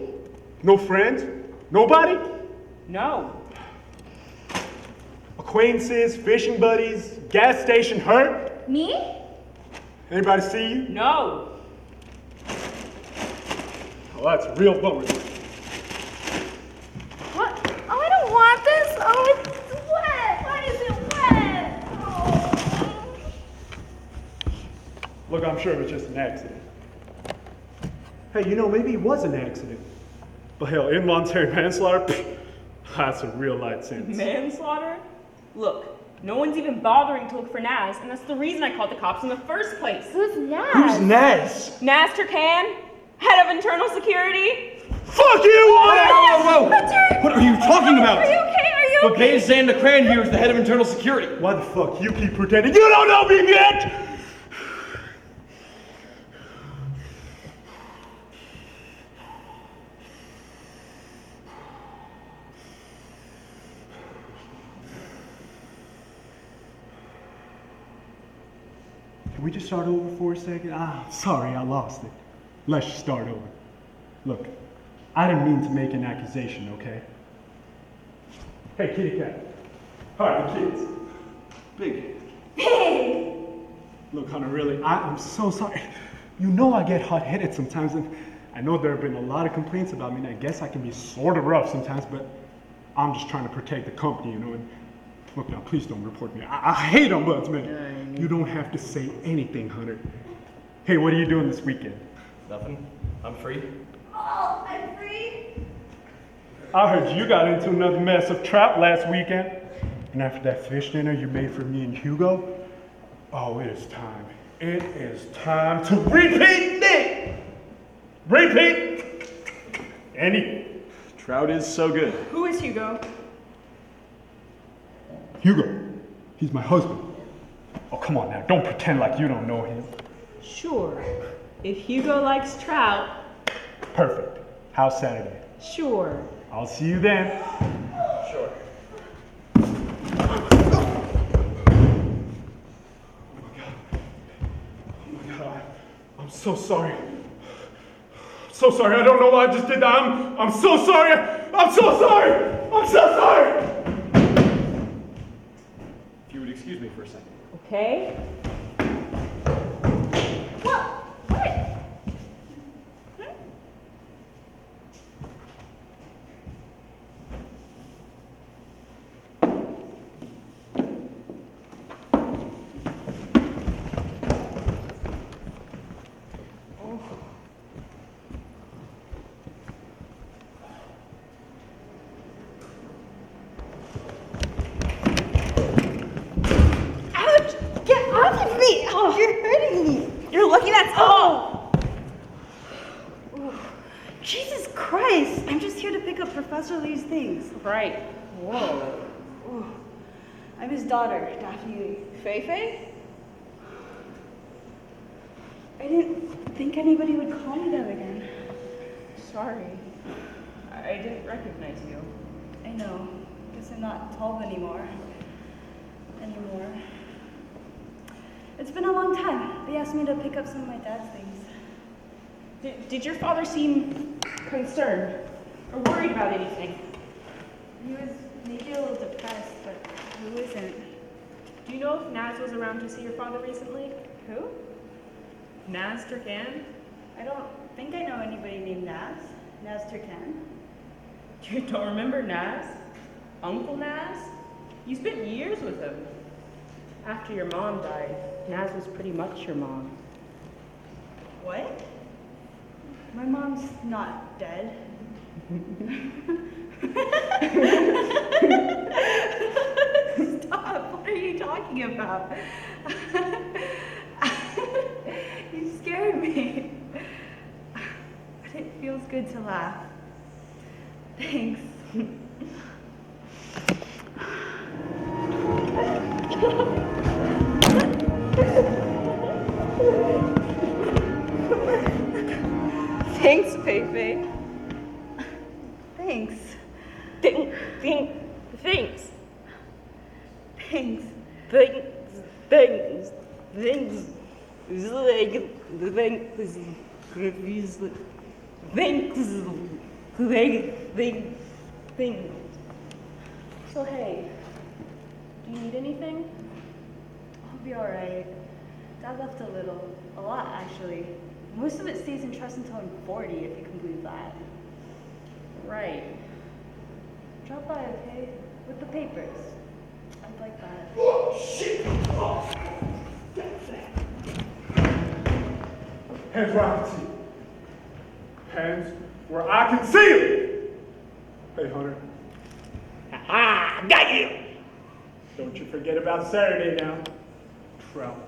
No friends? Nobody? No. Acquaintances, fishing buddies, gas station hurt? Me? Anybody see you? No. Oh, that's a real bummer. What? Oh, I don't want this. Oh, it's wet. Why is it wet? Oh. Look, I'm sure it was just an accident. Hey, you know, maybe it was an accident. But hell, involuntary manslaughter? Pfft, that's a real light sentence. Manslaughter? Look, no one's even bothering to look for Naz, and that's the reason I called the cops in the first place. Who's Naz? Who's Naz? Naz Turcan, head of internal security. Fuck you! Whoa! What are you talking about? Are you okay? Are you But okay? Paige Zandakran here is the head of internal security. Why the fuck you keep pretending you don't know me yet? Can we just start over for a second? Sorry, I lost it. Let's just start over. Look, I didn't mean to make an accusation, okay? Hey, kitty cat. Hi, the kids. Big. Hey! Look, Hunter, really, I'm so sorry. You know I get hot-headed sometimes, and I know there have been a lot of complaints about me, and I guess I can be sort of rough sometimes, but I'm just trying to protect the company, you know, and look now, please don't report me. I hate ombudsmen. You don't have to say anything, Hunter. Hey, what are you doing this weekend? Nothing. I'm free. Oh, I'm free. I heard you got into another mess of trout last weekend. And after that fish dinner you made for me and Hugo, oh, it is time. It is time to repeat it! Repeat! Andy. Trout is so good. Who is Hugo? Hugo. He's my husband. Oh, come on now. Don't pretend like you don't know him. Sure. If Hugo likes trout, Perfect. How's Saturday? sure. I'll see you then. Sure. Oh my God. I'm so sorry. So sorry. I don't know why I just did that. I'm so sorry. I'm so sorry. I'm so sorry. If you would excuse me for a second. Okay? Ouch! Get off of me! Oh, you're hurting me. You're lucky that's all. Jesus Christ! I'm just here to pick up Professor Lee's things. Right. Whoa. I'm his daughter, Daphne Lee. Feifei? I didn't think anybody would call me that again. Sorry. I didn't recognize you. I know. Guess I'm not 12 anymore. It's been a long time. They asked me to pick up some of my dad's things. Did your father seem concerned or worried about anything? He was maybe a little depressed, but who isn't? Do you know if Naz was around to see your father recently? Who? Naz Turkan? I don't think I know anybody named Naz. Naz Turkan. You don't remember Naz? Uncle Naz? You spent years with him. After your mom died, Naz was pretty much your mom. What? My mom's not dead. Stop! What are you talking about? You scared me. But it feels good to laugh. Thanks. Thanks, Feifei. Thanks. Thanks. Thanks. Things. Things. Things. So hey, do you need anything? I'll be alright. Dad left a lot actually. Most of it stays in trust until I'm 40, if you can believe that. Right. Drop by, okay? With the papers. I'd like that. Oh, shit! Oh. Hands where I can see. Hands where I can see you! Hey, Hunter. Ah, got you! Don't you forget about Saturday now. Trout,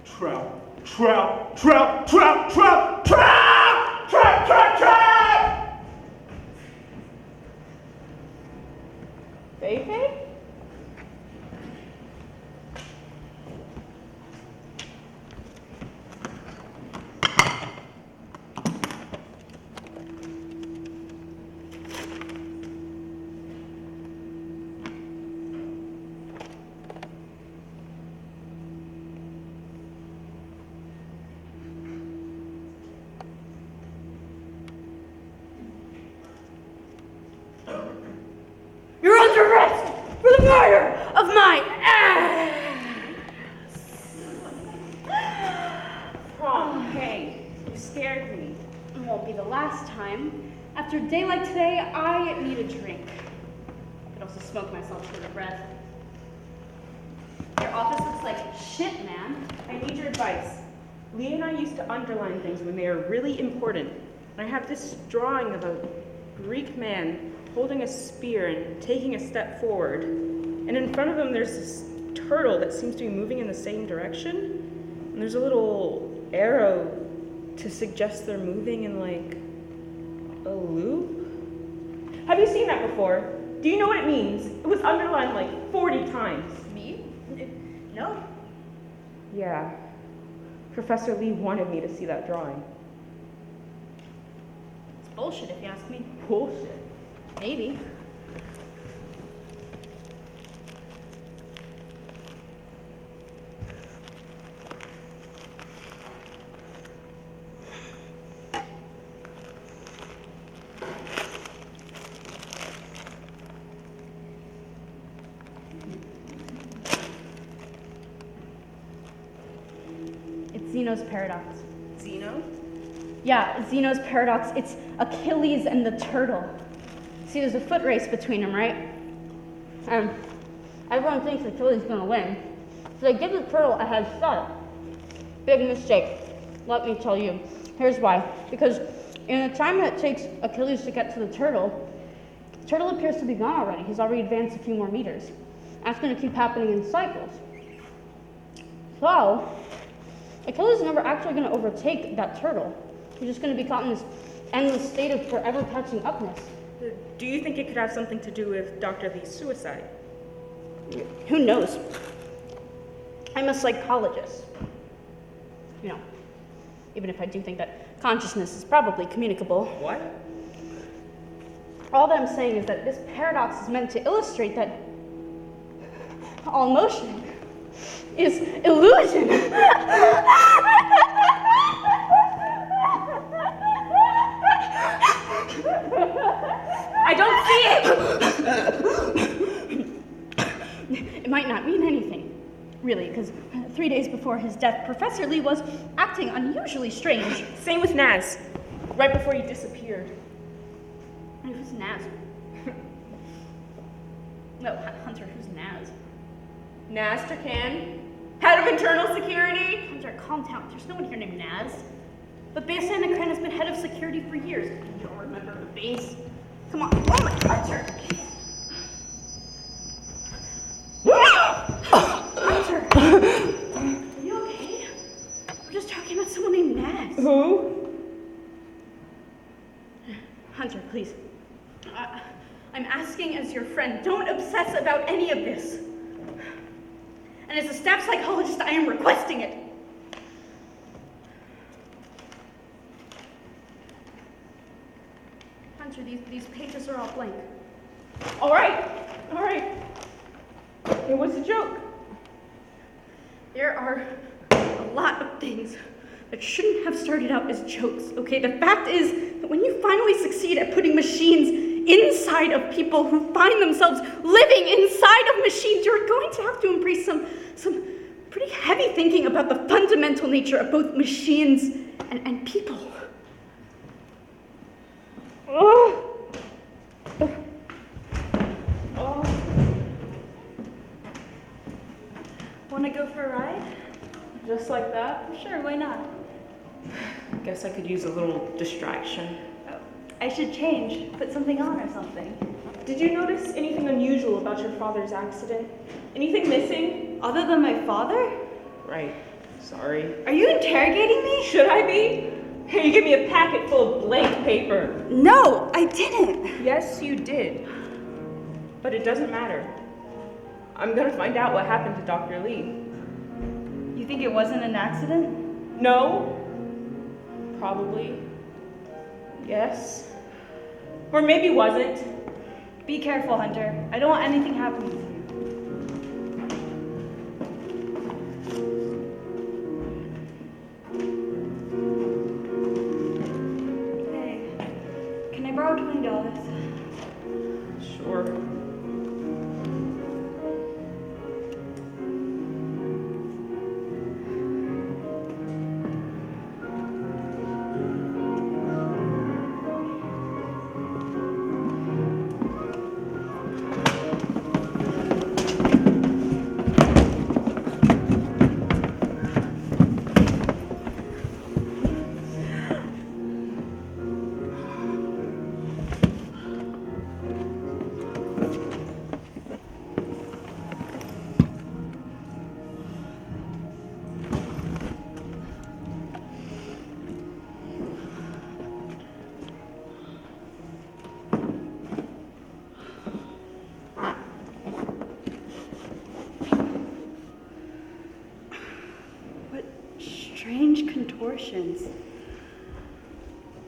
trout, trout, trout, trout, trout, trout, trout, trout, trout! Feifei? You're under arrest for the murder of my Prom, hey, you scared me. It won't be the last time. After a day like today, I need a drink. I could also smoke myself to the breath. Your office looks like shit, man. I need your advice. Lee and I used to underline things when they are really important. And I have this drawing of a Greek man holding a spear and taking a step forward. And in front of him there's this turtle that seems to be moving in the same direction. And there's a little arrow to suggest they're moving in like a loop. Have you seen that before? Do you know what it means? It was underlined like 40 times. Me? No. Yeah. Professor Lee wanted me to see that drawing. It's bullshit if you ask me. Bullshit. Maybe. It's Zeno's paradox. Zeno? Yeah, Zeno's paradox. It's Achilles and the turtle. See, there's a foot race between them, right? Everyone thinks Achilles is gonna win. So they give the turtle a head start. Big mistake. Let me tell you. Here's why. Because in the time that it takes Achilles to get to the turtle appears to be gone already. He's already advanced a few more meters. That's gonna keep happening in cycles. So, Achilles is never actually gonna overtake that turtle. He's just gonna be caught in this endless state of forever catching upness. Do you think it could have something to do with Dr. Lee's suicide? Who knows? I'm a psychologist. You know, even if I do think that consciousness is probably communicable. What? All that I'm saying is that this paradox is meant to illustrate that all motion is illusion. I don't see it! It might not mean anything, really, because 3 days before his death, Professor Lee was acting unusually strange. Same with Naz. Right before he disappeared. Who's Naz? No, Hunter, who's Naz? Naz Turkan, head of internal security. Hunter, calm down. There's no one here named Naz. But Base Anacran has been head of security for years. You don't remember the base? Come on. Oh my Hunter! Hunter! Are you okay? We're just talking about someone named Naz. Who? Hunter, please. I'm asking as your friend, don't obsess about any of this. And as a staff psychologist, I am requesting it. Hunter, these pages are all blank. All right. It was a joke. There are a lot of things that shouldn't have started out as jokes, okay? The fact is that when you finally succeed at putting machines inside of people who find themselves living inside of machines, you're going to have to embrace some pretty heavy thinking about the fundamental nature of both machines and people. Want to go for a ride? Just like that? Sure, why not? Guess I could use a little distraction. Oh, I should change, put something on or something. Did you notice anything unusual about your father's accident? Anything missing? Other than my father? Right. Sorry. Are you interrogating me? Should I be? Here, you give me a packet full of blank paper. No, I didn't. Yes, you did. But it doesn't matter. I'm gonna find out what happened to Dr. Lee. You think it wasn't an accident? No. Probably. Yes. Or maybe wasn't. Be careful, Hunter. I don't want anything happening to you. Hey, can I borrow $20? Sure. contortions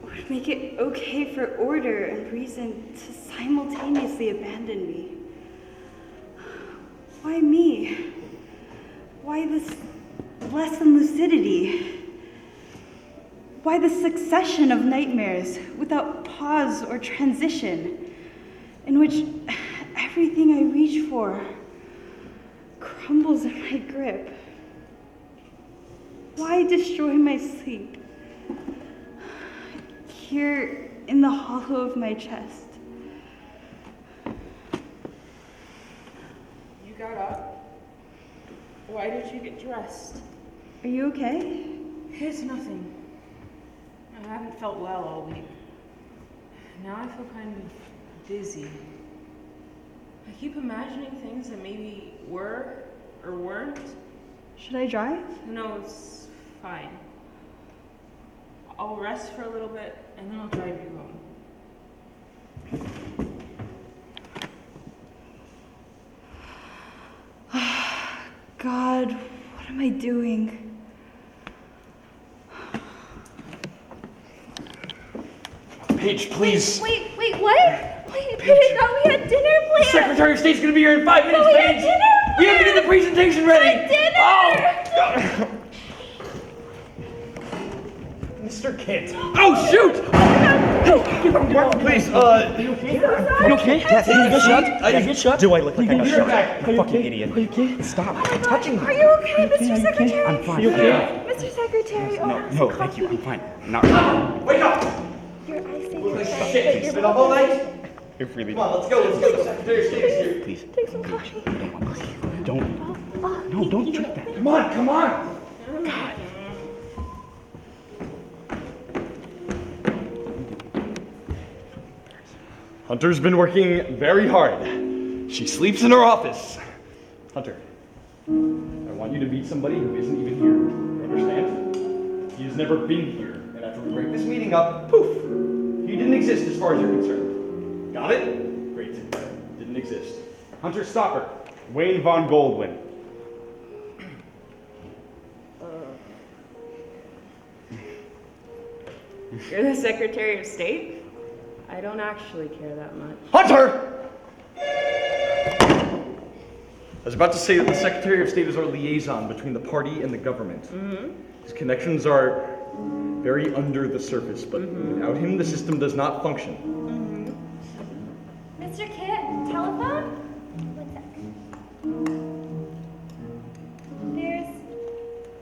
would make it okay for order and reason to simultaneously abandon me. Why me? Why this less than lucidity? Why the succession of nightmares without pause or transition, in which everything I reach for crumbles in my grip? Why destroy my sleep here in the hollow of my chest? You got up. Why did you get dressed? Are you okay? It's nothing. I haven't felt well all week. Now I feel kind of dizzy. I keep imagining things that maybe were or weren't. Should I drive? No, it's fine. I'll rest for a little bit and then I'll drive you home. God, what am I doing? Paige, please. Wait, what? Wait, but I thought we had dinner The planned. Secretary of State's gonna be here in 5 minutes, we had Paige. dinner We have to get the presentation ready. dinner. Oh! Mr. Kidd. Oh, shoot! Please, You okay? You okay? Yes, Did you get shot? I- Did you get shot? Do I look like I got shot? Are you Fucking okay? idiot. Are you okay? Stop touching me. Are you okay, Mr. Are you okay? Secretary? I'm fine. You okay? Mr. Secretary, oh, have No, some thank you. coffee. I'm fine. Not really. Wake up! Your eyes say Look like you're shit. but It's you're been a whole night. You're really. Come on, let's go. Let's go. The Secretary of State is here. Please. Take some coffee. Don't. Oh, No, don't drink that. Come on, come on. Hunter's been working very hard. She sleeps in her office. Hunter, I want you to meet somebody who isn't even here. You understand? He has never been here. And after we break this meeting up, poof, he didn't exist as far as you're concerned. Got it? Great. Didn't exist. Hunter, stop her. Wayne Von Goldwyn. You're the Secretary of State? I don't actually care that much. Hunter! I was about to say that the Secretary of State is our liaison between the party and the government. His connections are very under the surface, but without him, the system does not function. Mr. Kit, telephone? One sec. There's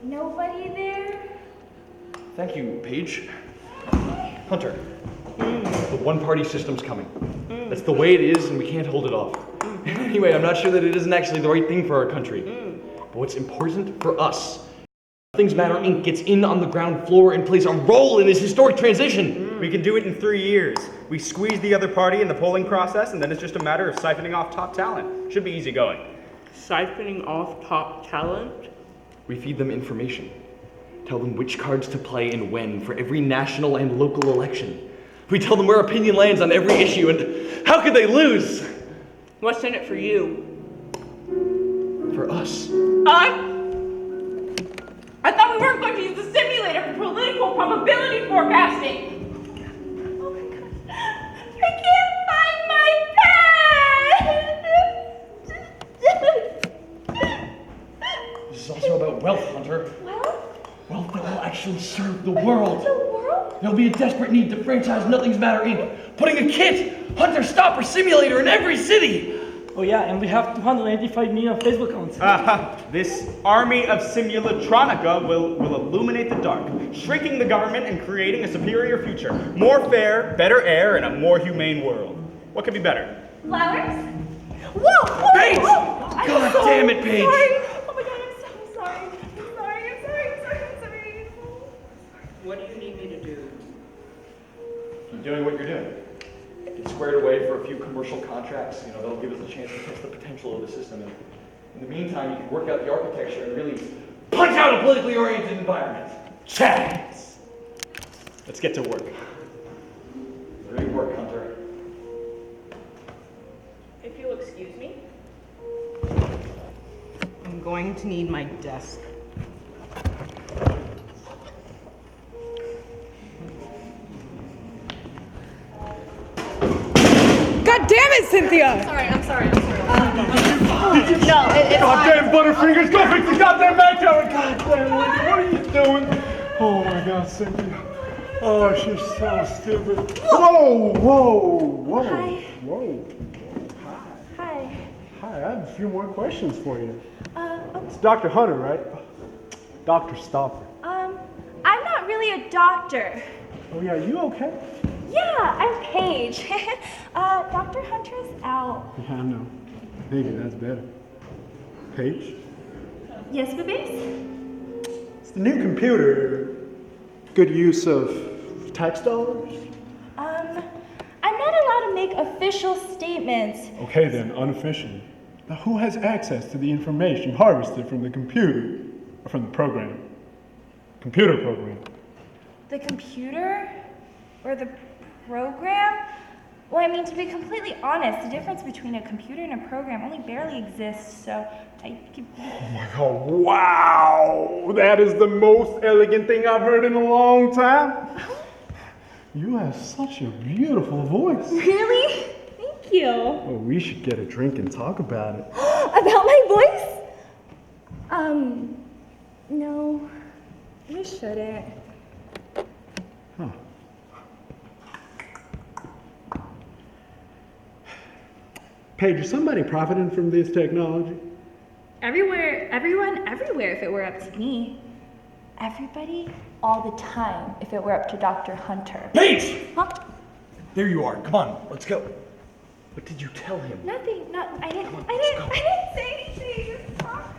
nobody there? Thank you, Paige. Hunter, the one-party system's coming. That's the way it is, and we can't hold it off. Anyway, I'm not sure that it isn't actually the right thing for our country. But what's important for us, Things Matter Inc. gets in on the ground floor and plays a role in this historic transition. We can do it in 3 years. We squeeze the other party in the polling process, and then it's just a matter of siphoning off top talent. Should be easy going. Siphoning off top talent? We feed them information. Tell them which cards to play and when for every national and local election. We tell them where opinion lands on every issue, and how could they lose? What's in it for you? For us. I thought we weren't going to use the simulator for political probability forecasting. Oh my gosh. I can't find my pen! This is also about wealth, Hunter. Well, Wealth that will actually serve the world. the world? There'll be a desperate need to franchise Nothing's Matter Inc., putting a KIT, Hunter Stopper Simulator in every city. Oh yeah, and we have 285 million Facebook accounts. This army of Simulatronica will illuminate the dark, shrinking the government and creating a superior future. More fair, better air, and a more humane world. What could be better? Flowers? Whoa! Paige! I'm God so damn it, Paige. Sorry. Oh my god, I'm so sorry. I'm sorry. What do you need me to do? Keep doing what you're doing. Get squared away for a few commercial contracts. That'll give us a chance to test the potential of the system. And in the meantime, you can work out the architecture and really punch out a politically oriented environment. Chance! Let's get to work. Great work, Hunter. If you'll excuse me. I'm going to need my desk. God damn it, Cynthia! I'm sorry. No, it's Goddamn Butterfingers, go fix the goddamn back tower! Goddamn lady, what are you doing? Oh my God, Cynthia. Oh, she's so stupid. Whoa. Hi. Whoa. Hi. Hi, I have a few more questions for you. Okay. It's Dr. Hunter, right? Dr. Stopper. I'm not really a doctor. Oh yeah, you okay? Yeah, I'm Paige. Dr. Hunter's out. Yeah, I know. Maybe that's better. Paige? Yes, babies? It's the new computer. Good use of tax dollars? I'm not allowed to make official statements. Okay then, unofficially. Now who has access to the information harvested from the computer? Or from the program? Computer program. The computer? Or the program? Well, I mean, to be completely honest, the difference between a computer and a program only barely exists, so I could... Oh my God, wow! That is the most elegant thing I've heard in a long time. You have such a beautiful voice. Really? Thank you. Well, we should get a drink and talk about it. About my voice? No, we shouldn't. Huh. Paige, is somebody profiting from this technology? Everyone, everywhere if it were up to me. Everybody, all the time if it were up to Dr. Hunter. Paige! Huh? There you are. Come on, let's go. What did you tell him? Nothing, I didn't say anything. You're talking.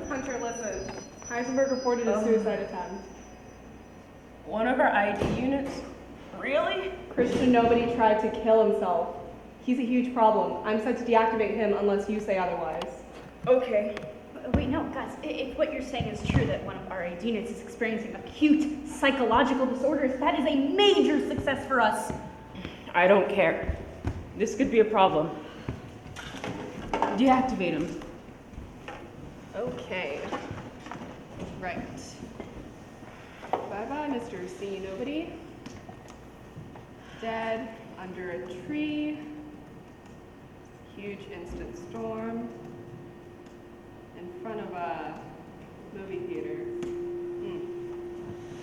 Hunter, listen. Heisenberg reported a suicide attempt. One of our ID units? Really? Christian Nobody tried to kill himself. He's a huge problem. I'm set to deactivate him unless you say otherwise. Okay. Wait, no, guys, if what you're saying is true, that one of our ID units is experiencing acute psychological disorders, that is a major success for us. I don't care. This could be a problem. Deactivate him. Okay. Right. Bye-bye, Mr. See Nobody. Dead under a tree. Huge instant storm. In front of a movie theater.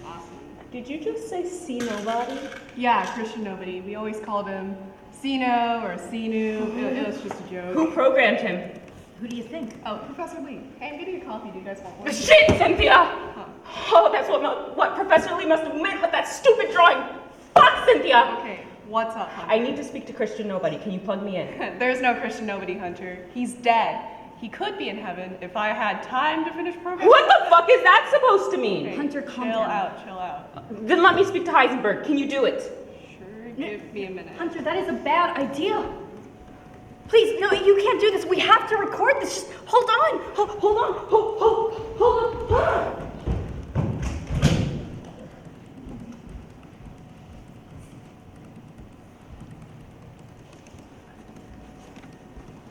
Awesome. Did you just say see nobody? Yeah, Christian Nobody. We always called him Sino or Sinu. It was just a joke. Who programmed him? Who do you think? Oh, Professor Lee. Hey, I'm getting a coffee. Do you guys want one? Shit, Cynthia! Oh, that's what Professor Lee must have meant with that stupid drawing. Fuck, Cynthia! Okay, what's up, Hunter? I need to speak to Christian Nobody. Can you plug me in? There's no Christian Nobody, Hunter. He's dead. He could be in heaven if I had time to finish programming. What the fuck is that supposed to mean? Okay, Hunter, calm chill down. Chill out. Then let me speak to Heisenberg. Can you do it? Sure, give me a minute. Hunter, that is a bad idea. Please, no, you can't do this. We have to record this. Just hold on. Hold on.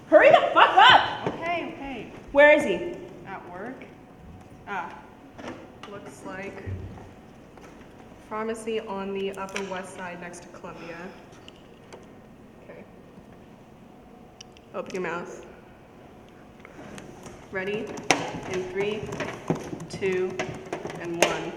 Hurry the fuck up! Okay. Where is he? At work? Looks like pharmacy on the Upper West Side next to Columbia. Okay. Open your mouth. Ready? In 3, 2, and 1.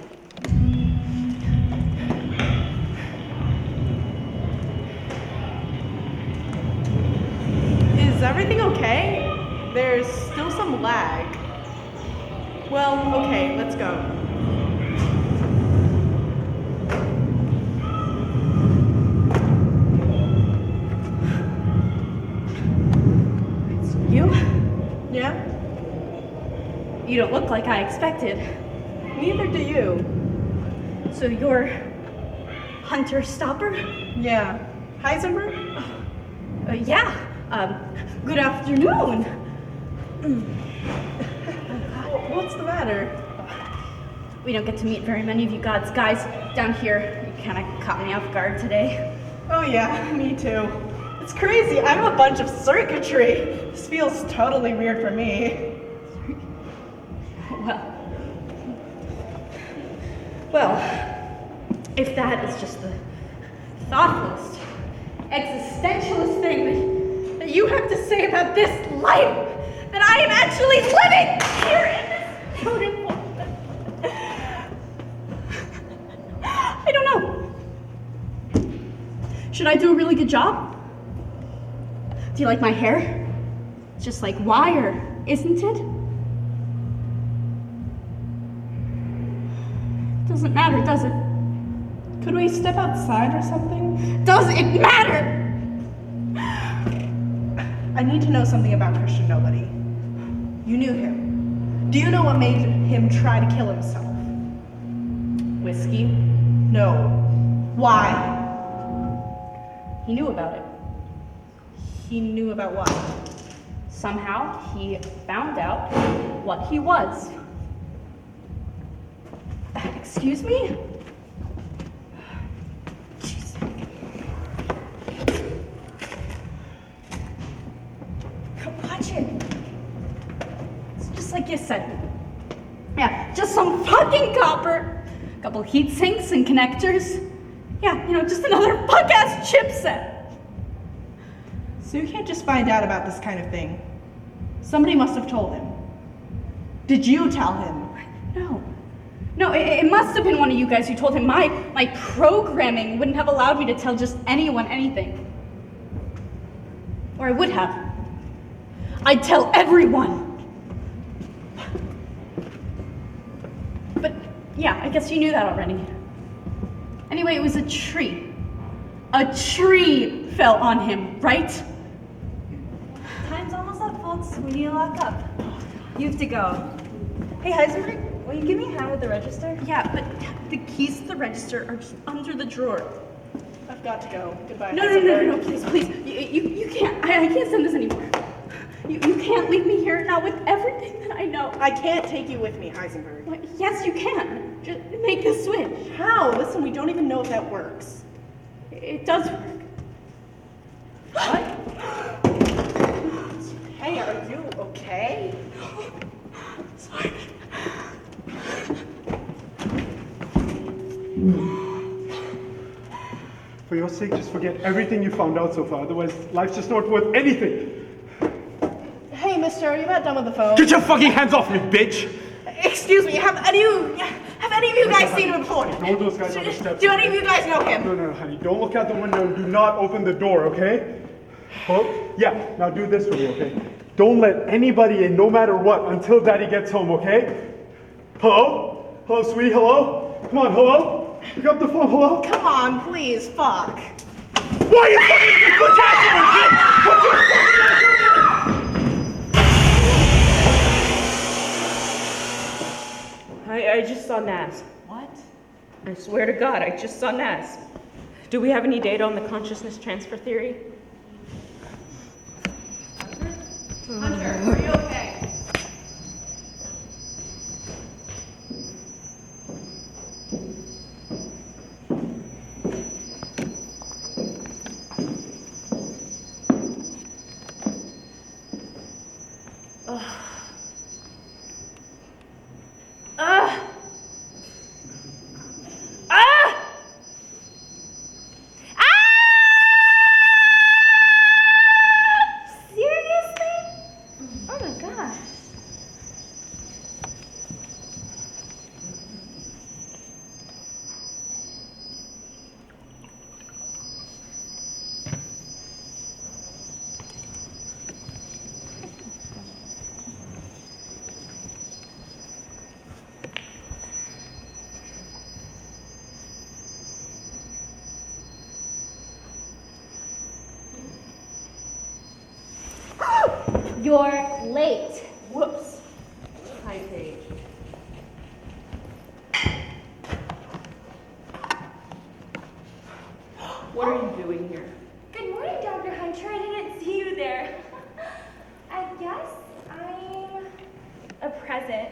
Is everything okay? There's still some lag. Well, okay, let's go. It's you? Yeah? You don't look like I expected. Neither do you. So you're Hunter Stopper? Yeah. Heisenberg? Yeah. Good afternoon. What's the matter? We don't get to meet very many of you gods. Guys, down here, you kind of caught me off guard today. Oh yeah, me too. It's crazy. I'm a bunch of circuitry. This feels totally weird for me. Well, if that is just the thoughtless, existentialist thing that you have to say about this life that I am actually living here in this beautiful. I don't know. Should I do a really good job? Do you like my hair? It's just like wire, isn't it? Doesn't matter, does it? Could we step outside or something? Does it matter? I need to know something about Christian Nobody. You knew him. Do you know what made him try to kill himself? Whiskey? No. Why? He knew about it. He knew about what? Somehow he found out what he was. Excuse me? Jeez. Watch it. It's just like you said. Yeah, just some fucking copper, a couple heat sinks and connectors. Yeah, just another fuck-ass chipset. So you can't just find out about this kind of thing. Somebody must have told him. Did you tell him? No, it must have been one of you guys who told him. My programming wouldn't have allowed me to tell just anyone anything. Or I would have. I'd tell everyone. But yeah, I guess you knew that already. Anyway, it was a tree. A tree fell on him, right? Time's almost up, folks. We need to lock up. You have to go. Hey, Heisenberg, will you give me a hand with the register? Yeah, but the keys to the register are just under the drawer. I've got to go. Goodbye. No, please. You can't. I can't send this anymore. You can't leave me here now with everything that I know. I can't take you with me, Heisenberg. Well, yes, you can. Just make the switch. How? Listen, we don't even know if that works. It does work. What? Hey, are you okay? Sorry. For your sake, just forget everything you found out so far. Otherwise, life's just not worth anything. Hey, mister, are you about done with the phone? Get your fucking hands off me, bitch! Excuse me, have any of you guys seen him before? Know those guys on the steps. Do any of you guys know him? No, honey. Don't look out the window and do not open the door, okay? Oh, yeah. Now do this for me, okay? Don't let anybody in, no matter what, until Daddy gets home, okay? Hello? Hello, sweetie, hello? Come on, hello? Pick up the phone, hello? Come on, please, fuck. Why are you fucking put your hands on me? Put your fucking hands on me! I just saw Naz. What? I swear to God, I just saw Naz. Do we have any data on the consciousness transfer theory? Hunter, are you okay? You're late. Whoops. Hi, Paige. What are you doing here? Good morning, Dr. Hunter. I didn't see you there. I guess I'm a present.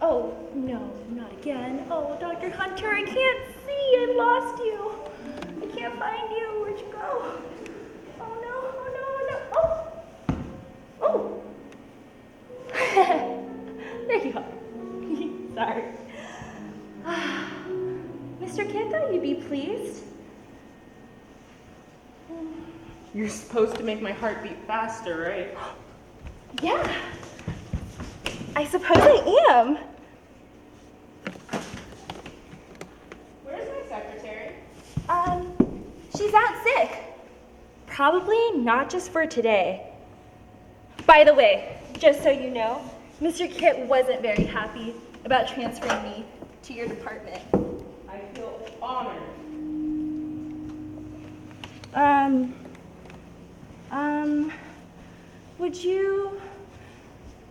Oh, no, not again. Oh, Dr. Hunter, I can't see. I lost you. I can't find you. Where'd you go? Oh, no, oh, no, oh, no. Oh. There you are. Sorry. Mr. Kid, thought you'd be pleased. You're supposed to make my heart beat faster, right? Yeah. I suppose I am. Where's my secretary? She's out sick. Probably not just for today. By the way, just so you know, Mr. Kit wasn't very happy about transferring me to your department. I feel honored.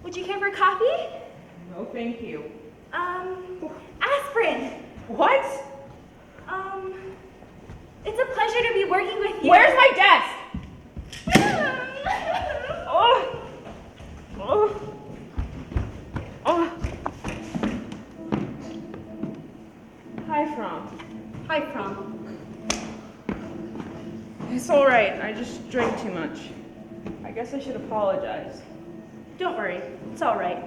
Would you care for a coffee? No, thank you. Aspirin. What? It's a pleasure to be working with you. Where's my desk? Oh. Oh. Oh. Hi, From. Hi, Prom. It's all right. I just drank too much. I guess I should apologize. Don't worry, it's all right.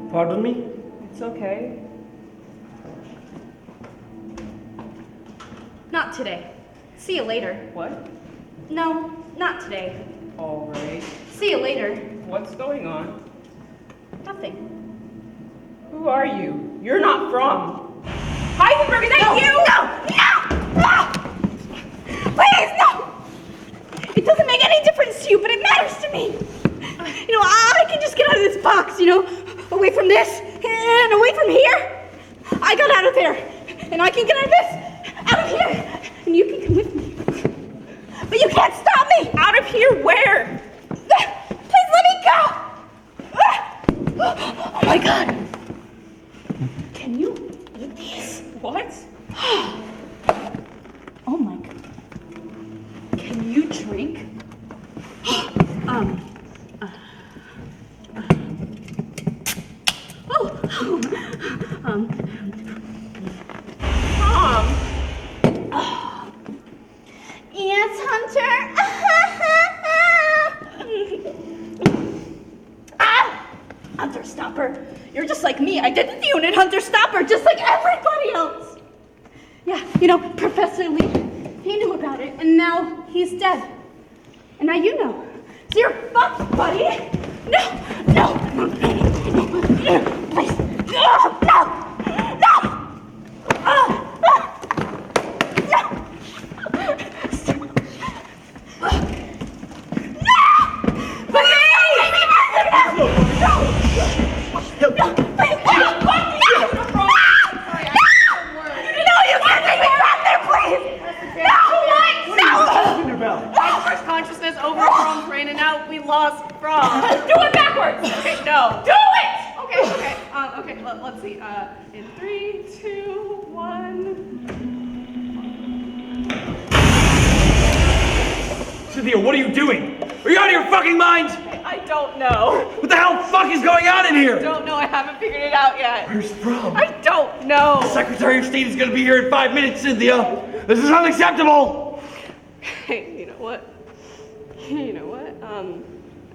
Pardon me? It's okay. Not today. See you later. What? No, not today. All right. See you later. What's going on? Nothing. Who are you? You're not From. Heisenberg, is that you? No! Please, no! It doesn't make any difference to you, but it matters to me. You know, I can just get out of this box, away from this and away from here. I got out of there, and I can get out of this, out of here, and you can come with me. But you can't stop me! Out of here where? Please let me go! Oh my God! Can you eat these? What? Oh my God. Can you drink? Tom. Yes, Hunter. Hunter Stopper. You're just like me. I did the unit Hunter Stopper, just like everybody else. Yeah, Professor Lee, he knew about it, and now he's dead. And now you know. So you're fucked, buddy. No. Please. No. Consciousness over from brain and out. We lost from. Do it backwards. Okay, no. Do it. Okay. Let's see. In 3, 2, 1. Cynthia, what are you doing? Are you out of your fucking mind? I don't know. What the hell fuck is going on in here? I don't know. I haven't figured it out yet. Where's From? I don't know. The Secretary of State is going to be here in 5 minutes, Cynthia. This is unacceptable. Hey, you know what?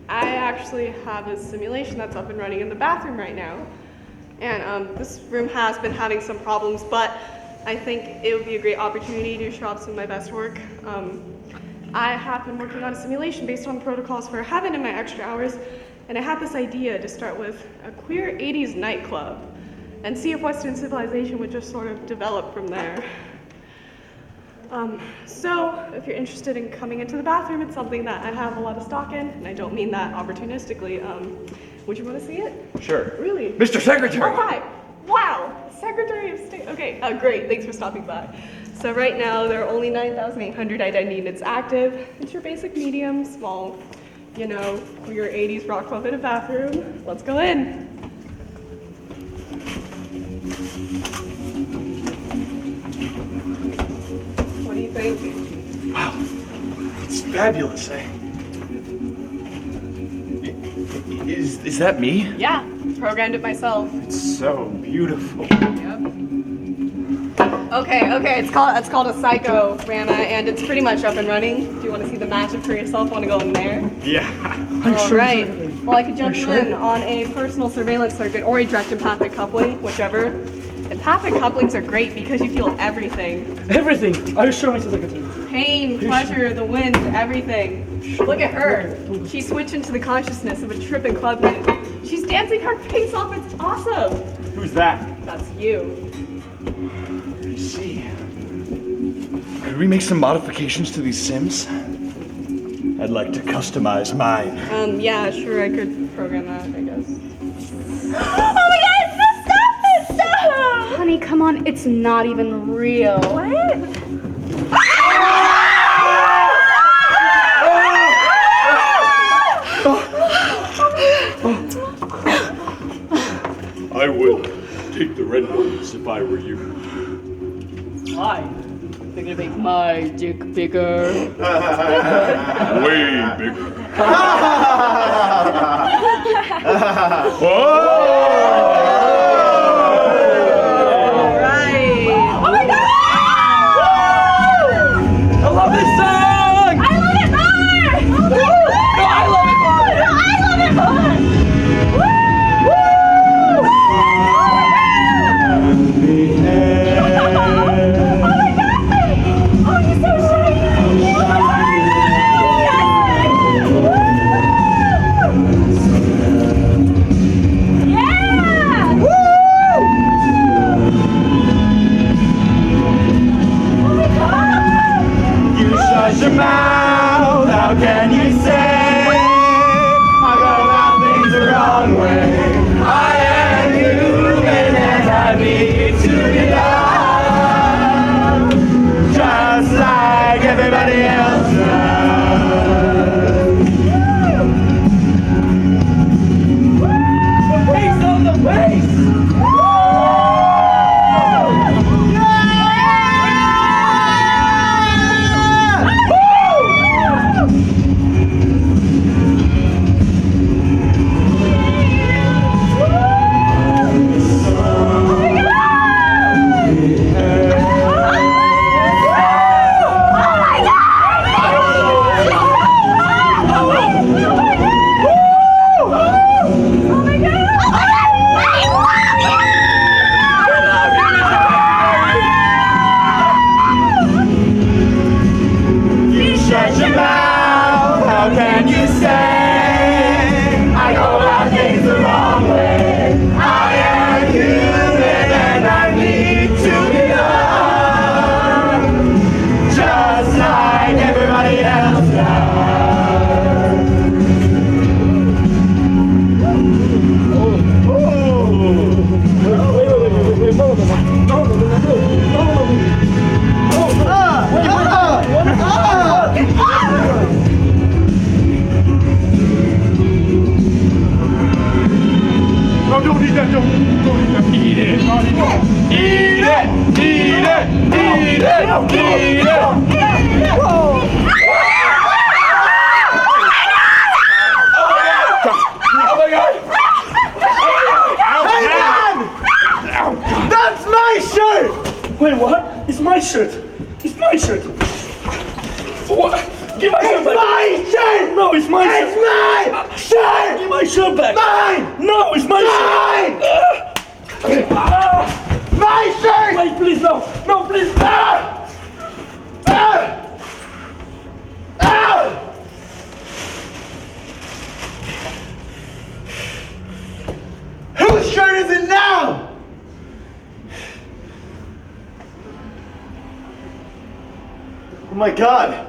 I actually have a simulation that's up and running in the bathroom right now. And this room has been having some problems, but I think it would be a great opportunity to show off some of my best work. I have been working on a simulation based on protocols for heaven in my extra hours, and I had this idea to start with a queer 80s nightclub and see if Western civilization would just sort of develop from there. So, if you're interested in coming into the bathroom, it's something that I have a lot of stock in, and I don't mean that opportunistically. Would you want to see it? Sure. Really? Mr. Secretary. Oh, hi. Wow. Secretary of State. Okay, great. Thanks for stopping by. So right now, there are only 9,800 identity units active. It's your basic medium, small, your 80s rock club in a bathroom. Let's go in. What do you think? Wow. It's fabulous, eh? Is that me? Yeah, programmed it myself. It's so beautiful. Okay, it's called a Psycho Rana, and it's pretty much up and running. Do you want to see the magic for yourself? Want to go in there? Yeah. All right. Well, I could jump you in on a personal surveillance circuit or a direct empathic coupling, whichever. Empathic couplings are great because you feel everything. Everything. Are you sure, Mrs. Secretary? Pain, pleasure, the wind, everything. Look at her. She's switched into the consciousness of a tripping clubman. She's dancing her face off. It's awesome. Who's that? That's you. I see. Could we make some modifications to these Sims? I'd like to customize mine. Yeah, sure, I could program that, I guess. Oh my god, stop! Honey, come on, it's not even real. What? I would take the red ones if I were you. Why? They're gonna make my dick bigger. Way bigger. Alright. Oh my god! I love this song! I love it more! No, I love it more! No, I love it more! Shut your mouth, how can you say I go about things the wrong way? I am human and I need to be loved, just like everybody else does. Bass on the bass! Shut your mouth, how can you say I go about things the wrong way? I am human and I need to be loved, just like everybody else No, don't eat that, don't eat that. Eat it. Eat it! Eat it! Eat it! Eat it! Oh my god! Hey man! That's my shirt! Wait, what? It's my shirt! It's my shirt! What? Give my shirt back! My shirt! No, it's my It's shirt! my shirt! Give my shirt back! Mine! No, it's my Mine! shirt! My shirt! Wait, please, no! No, please! Ah! Ah! Ah! Whose shirt is it now? Oh my god!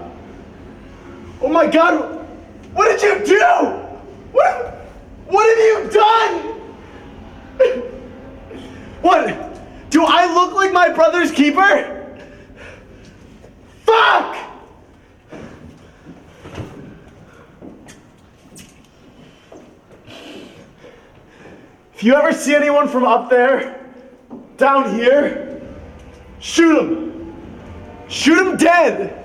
Oh my god! What did you do? What have you done? What? Do I look like my brother's keeper? Fuck! If you ever see anyone from up there, down here, shoot them. Shoot them dead.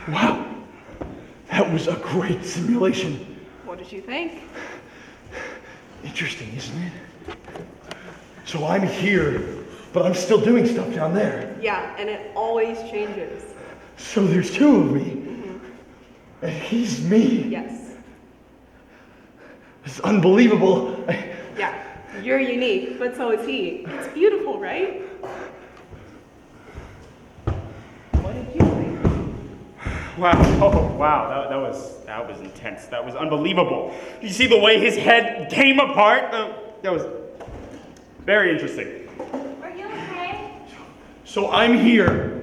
Wow. That was a great simulation. What did you think? Interesting, isn't it? So I'm here, but I'm still doing stuff down there. Yeah, and it always changes. So there's two of me. And he's me. Yes. It's unbelievable. Yeah, you're unique, but so is he. It's beautiful, right? What did you think? Wow, oh wow, that was intense. That was unbelievable. You see the way his head came apart? That was very interesting. Are you okay? So I'm here,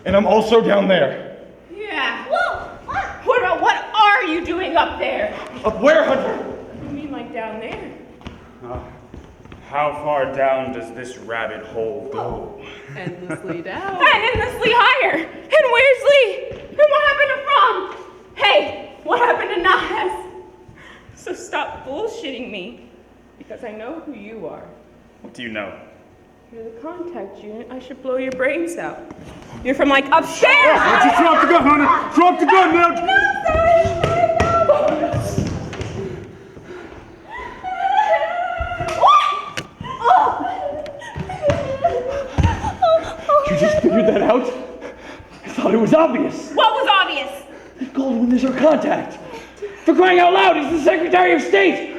and I'm also down there. Yeah. Whoa! What are you doing up there? Up where, Hunter? You mean like down there? How far down does this rabbit hole go? Endlessly down. And endlessly higher. And where's Lee? And what happened to Fromm? Hey, what happened to Nas? So stop bullshitting me, because I know who you are. What do you know? You're the contact unit. I should blow your brains out. You're from like upstairs. Just drop the gun, Hunter. Drop the gun now. You just figured that out? I thought it was obvious. What was obvious? Goldwyn is our contact. For crying out loud, he's the Secretary of State.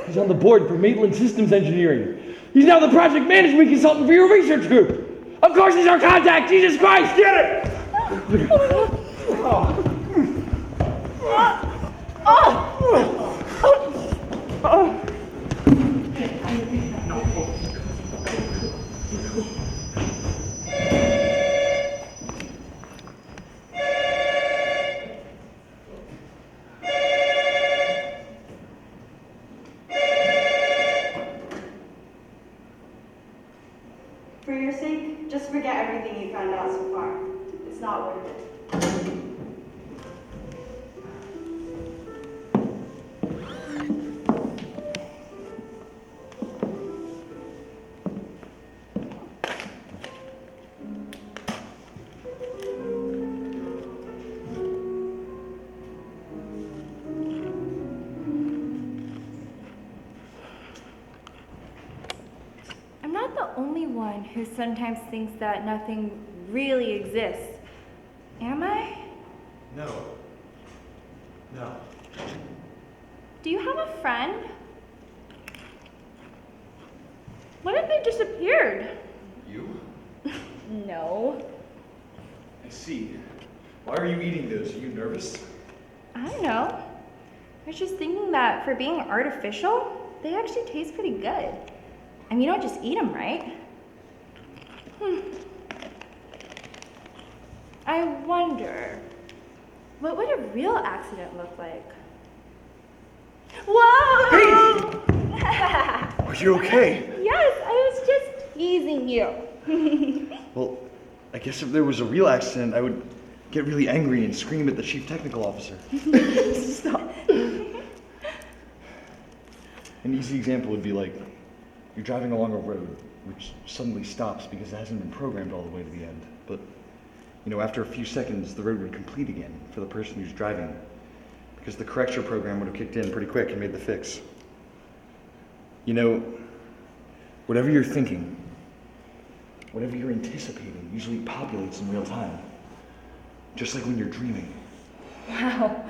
He's on the board for Maitland Systems Engineering. He's now the project management consultant for your research group. Of course he's our contact, Jesus Christ, get it! For your sake, just forget everything you found out so far. It's not worth it. I'm not the only one who sometimes thinks that nothing really exists. Am I? No. Do you have a friend? What if they disappeared? You? No. I see. Why are you eating those? Are you nervous? I don't know. I was just thinking that for being artificial, they actually taste pretty good. I mean, you don't just eat them, right? I wonder, what would a real accident look like? Whoa! Are you okay? Yes, I was just teasing you. Well, I guess if there was a real accident, I would get really angry and scream at the chief technical officer. Stop. An easy example would be like, you're driving along a road, which suddenly stops because it hasn't been programmed all the way to the end. But, after a few seconds, the road would complete again for the person who's driving, because the correcture program would have kicked in pretty quick and made the fix. Whatever you're thinking, whatever you're anticipating, usually populates in real time. Just like when you're dreaming. Wow,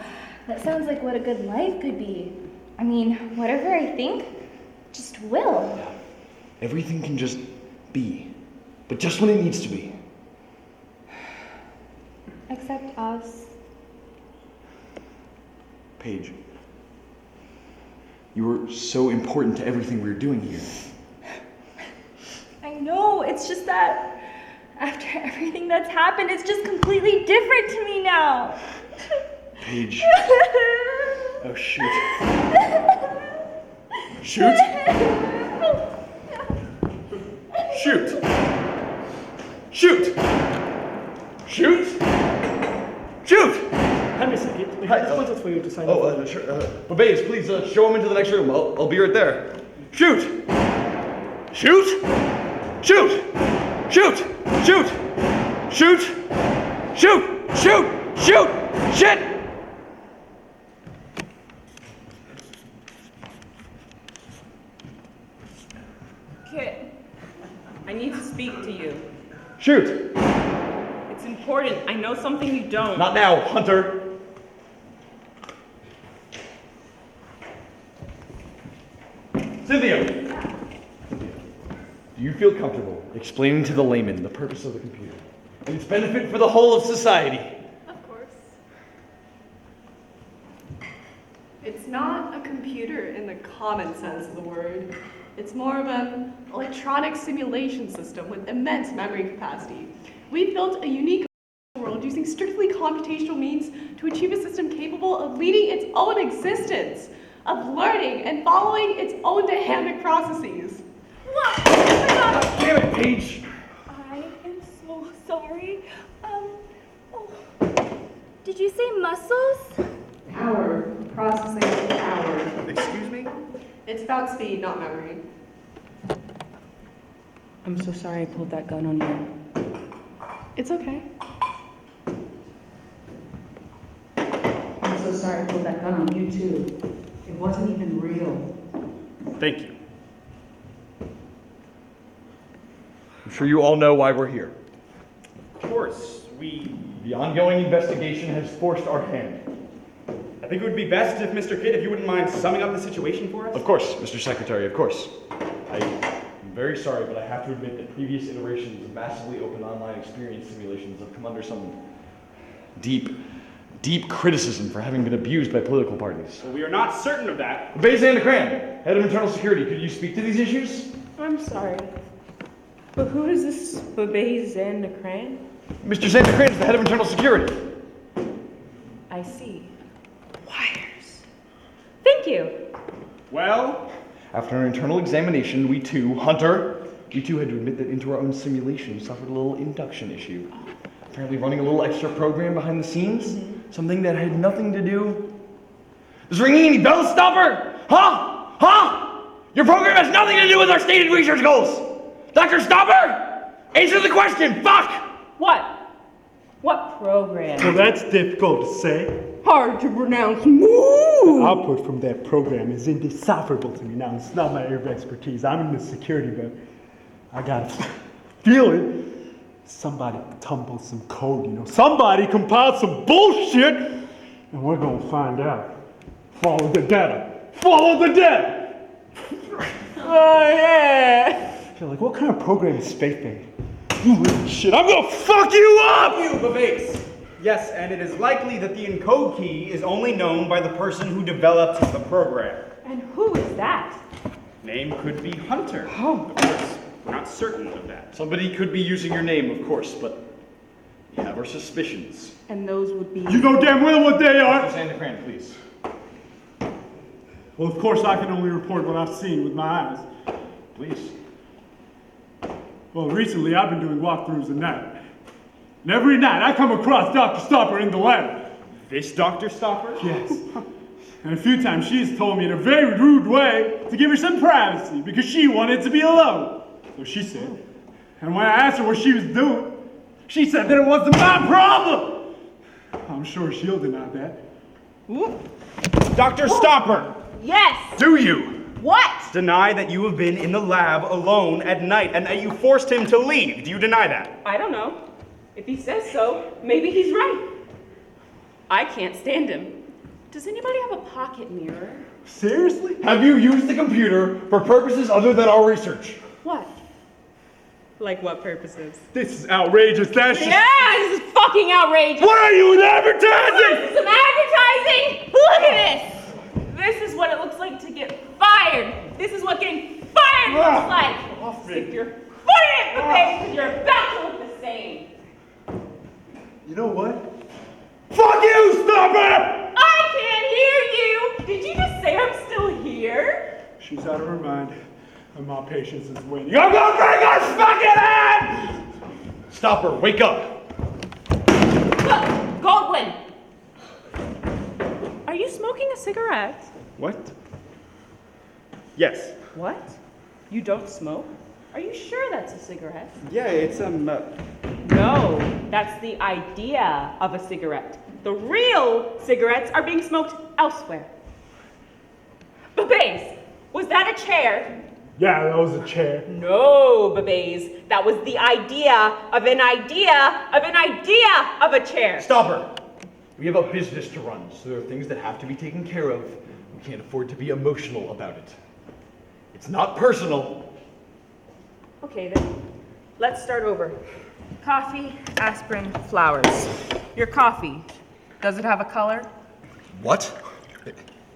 that sounds like what a good life could be. I mean, whatever I think, just will. Yeah. Everything can just be, but just when it needs to be. Except us. Paige, you were so important to everything we were doing here. I know, it's just that after everything that's happened, it's just completely different to me now. Paige. Oh, shoot. Shoot? Shoot. Shoot. Shoot. Shoot. Hand me a second. We have sponsors for you to sign up. Sure. Babes, please show him into the next room. I'll be right there. Shoot. Shoot. Shoot. Shoot. Shoot. Shoot. Shoot. Shoot. Shoot! Shit! Kit, I need to speak to you. Shoot! It's important. I know something you don't. Not now, Hunter. Cynthia! Do you feel comfortable explaining to the layman the purpose of the computer and its benefit for the whole of society? Of course. It's not a computer in the common sense of the word. It's more of an electronic simulation system with immense memory capacity. We've built a unique world using strictly computational means to achieve a system capable of leading its own existence, of learning and following its own dynamic processes. What? Oh my God. Damn it, Paige! I am so sorry. Did you say muscles? Power. Processing power. Excuse me? It's about speed, not memory. I'm so sorry I pulled that gun on you. It's okay. I'm so sorry I pulled that gun on you too. It wasn't even real. Thank you. I'm sure you all know why we're here. Of course, The ongoing investigation has forced our hand. I think it would be best if Mr. Kidd, if you wouldn't mind summing up the situation for us. Of course, Mr. Secretary, of course. I'm very sorry, but I have to admit that previous iterations of massively open online experience simulations have come under some deep criticism for having been abused by political parties. Well, we are not certain of that. Bayzan Cran, head of internal security, could you speak to these issues? I'm sorry. But who is this Babay Zandakran? Mr. Zandakran is the head of internal security. I see. Wires. Thank you. Well, After an internal examination, we too had to admit that into our own simulation we suffered a little induction issue. Apparently running a little extra program behind the scenes, something that had nothing to do. Is ringing any bells, Stopper? Huh? Your program has nothing to do with our stated research goals! Dr. Stopper! Answer the question, fuck! What program? Well, that's difficult to say. Hard to pronounce. The output from that program is indecipherable to me. Now, it's not my area of expertise. I'm in the security, but I got a feeling somebody tumbled some code, you know. Somebody compiled some bullshit, and we're gonna find out. Follow the data. Follow the data! Oh, yeah. You're like, what kind of program is Space? You little shit, I'm gonna fuck you up! you, Babase. Yes, and it is likely that the encode key is only known by the person who developed the program. And who is that? Name could be Hunter. Oh. Of course, we're not certain of that. Somebody could be using your name, of course, but we have our suspicions. And those would be... You know damn well what they are! Mr. Zandakran, please. Well, of course, I can only report what I've seen with my eyes. Please. Well, recently I've been doing walkthroughs at night. And every night I come across Dr. Stopper in the lab. This Dr. Stopper? Yes. And a few times she's told me in a very rude way to give her some privacy because she wanted to be alone. So she said. And when I asked her what she was doing, she said that it wasn't my problem. I'm sure she'll deny that. Dr. Stopper! Yes! Do you What? deny that you have been in the lab alone at night and that you forced him to leave? Do you deny that? I don't know. If he says so, maybe he's right. I can't stand him. Does anybody have a pocket mirror? Seriously? Have you used the computer for purposes other than our research? What? Like what purposes? This is outrageous. That's just... Yeah, this is fucking outrageous. What are you, advertising? Some advertising? Look at this. This is what it looks like to get fired. This is what getting fired looks like. Stick your foot in the face because you're about to look the same. You know what? Fuck you, Stopper! I can't hear you. Did you just say I'm still here? She's out of her mind, and my patience is waning. I'm gonna break her fucking head! Stopper, wake up! Goldwyn! Are you smoking a cigarette? What? Yes. What? You don't smoke? Are you sure that's a cigarette? Yeah, it's No, that's the idea of a cigarette. The real cigarettes are being smoked elsewhere. Babes, was that a chair? Yeah, that was a chair. No, Babes, that was the idea of an idea of an idea of a chair. Stop her. We have a business to run, so there are things that have to be taken care of. We can't afford to be emotional about it. It's not personal. Okay then, let's start over. Coffee, aspirin, flowers. Your coffee, does it have a color? What?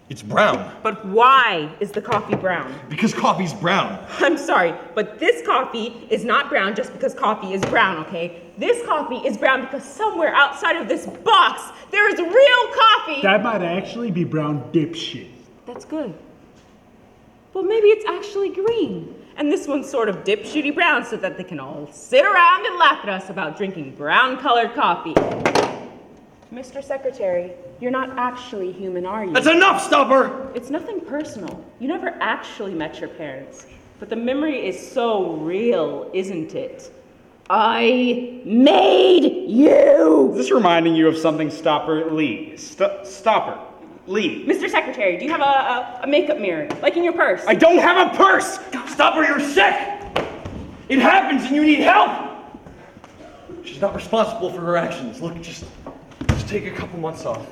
It's brown. But why is the coffee brown? Because coffee's brown. I'm sorry, but this coffee is not brown just because coffee is brown, okay? This coffee is brown because somewhere outside of this box, there is real coffee! That might actually be brown dipshit. That's good. Well, maybe it's actually green. And this one's sort of dipshitty brown so that they can all sit around and laugh at us about drinking brown-colored coffee. Mr. Secretary, you're not actually human, are you? That's enough, stop her! It's nothing personal. You never actually met your parents. But the memory is so real, isn't it? I made you! Is this reminding you of something, Stopper Lee? Stopper Lee. Mr. Secretary, do you have a makeup mirror, like in your purse? I don't have a purse! Stop her, you're sick! It happens and you need help! She's not responsible for her actions. Look, just take a couple months off.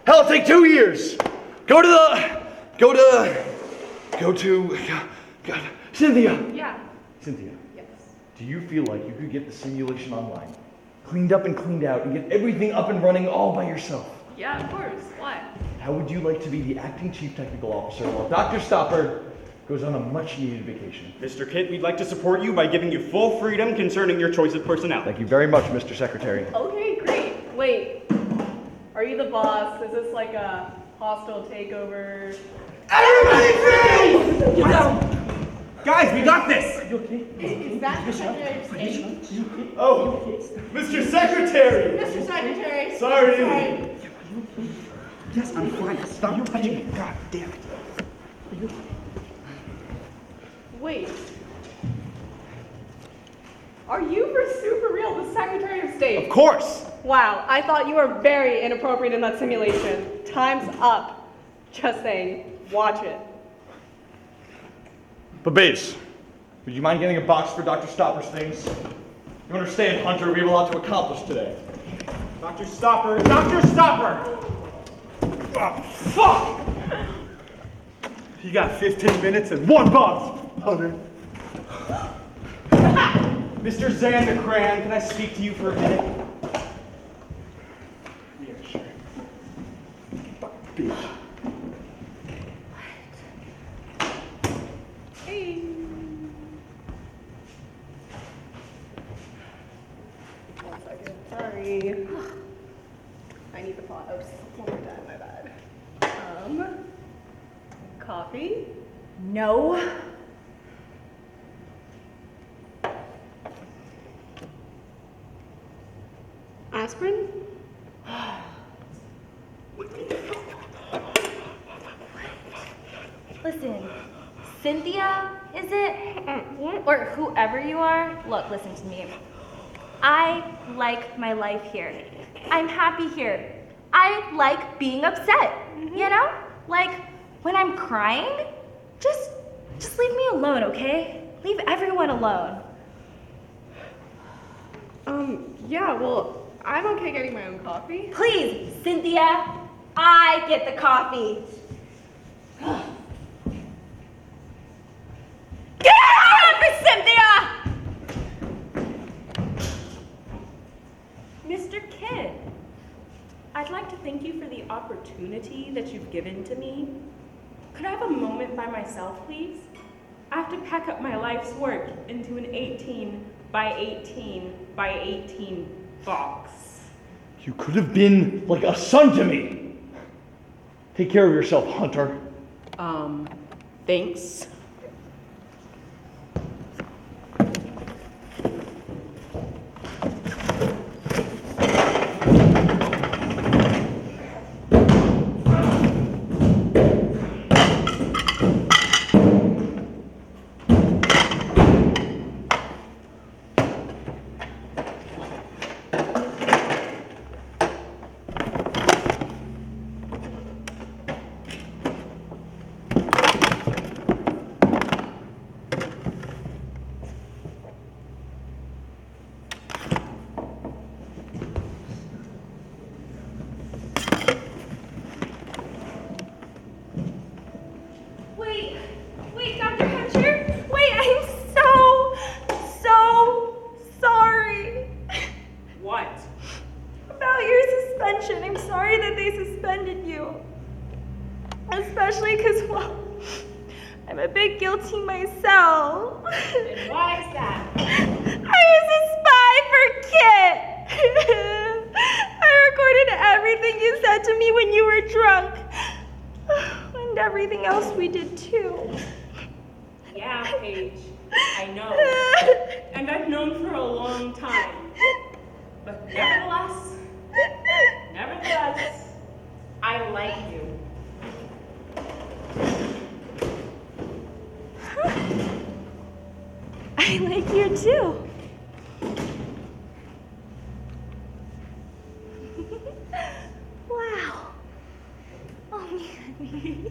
Hell, take 2 years! Go to, God, Cynthia! Yeah. Cynthia, Yes. do you feel like you could get the simulation online, cleaned up and cleaned out, and get everything up and running all by yourself? Yeah, of course. What? How would you like to be the acting chief technical officer while Dr. Stopper goes on a much-needed vacation? Mr. Kitt, we'd like to support you by giving you full freedom concerning your choice of personnel. Thank you very much, Mr. Secretary. Okay, great. Wait. Are you the boss? Is this like a hostile takeover? Everybody freeze! Guys, we got this! Is that the Secretary of State? Oh, Mr. Secretary! Mr. Secretary. Sorry. Yes, I'm fine. Stop touching me. God damn it. Wait. Are you for super real the Secretary of State? Of course! Wow, I thought you were very inappropriate in that simulation. Time's up. Just saying. Watch it. But Babes, would you mind getting a box for Dr. Stopper's things? You understand, Hunter, we have a lot to accomplish today. Dr. Stopper! Dr. Stopper! Oh, fuck! You got 15 minutes and 1 box, Hunter. Mr. Xandercran, can I speak to you for a minute? Yeah, sure. Fuck, bitch. Hey. One second. Sorry. I need the pot. Oops. One more time. My bad. Coffee? No. Aspirin? Listen, Cynthia, is it? Or whoever you are, look, listen to me. I like my life here. I'm happy here. I like being upset, you know? Like, when I'm crying, just leave me alone, okay? Leave everyone alone. Yeah, well, I'm okay getting my own coffee. Please, Cynthia, I get the coffee. Get out of here, Cynthia! Mr. Kidd, I'd like to thank you for the opportunity that you've given to me. Could I have a moment by myself, please? I have to pack up my life's work into an 18 by 18 by 18 box. You could have been like a son to me. Take care of yourself, Hunter. Thanks. especially because, well, I'm a bit guilty myself. And why is that? I was a spy for Kit. I recorded everything you said to me when you were drunk. And everything else we did too. Yeah, Paige, I know. And I've known for a long time. But nevertheless, I like you. I like you too. Wow. Oh man.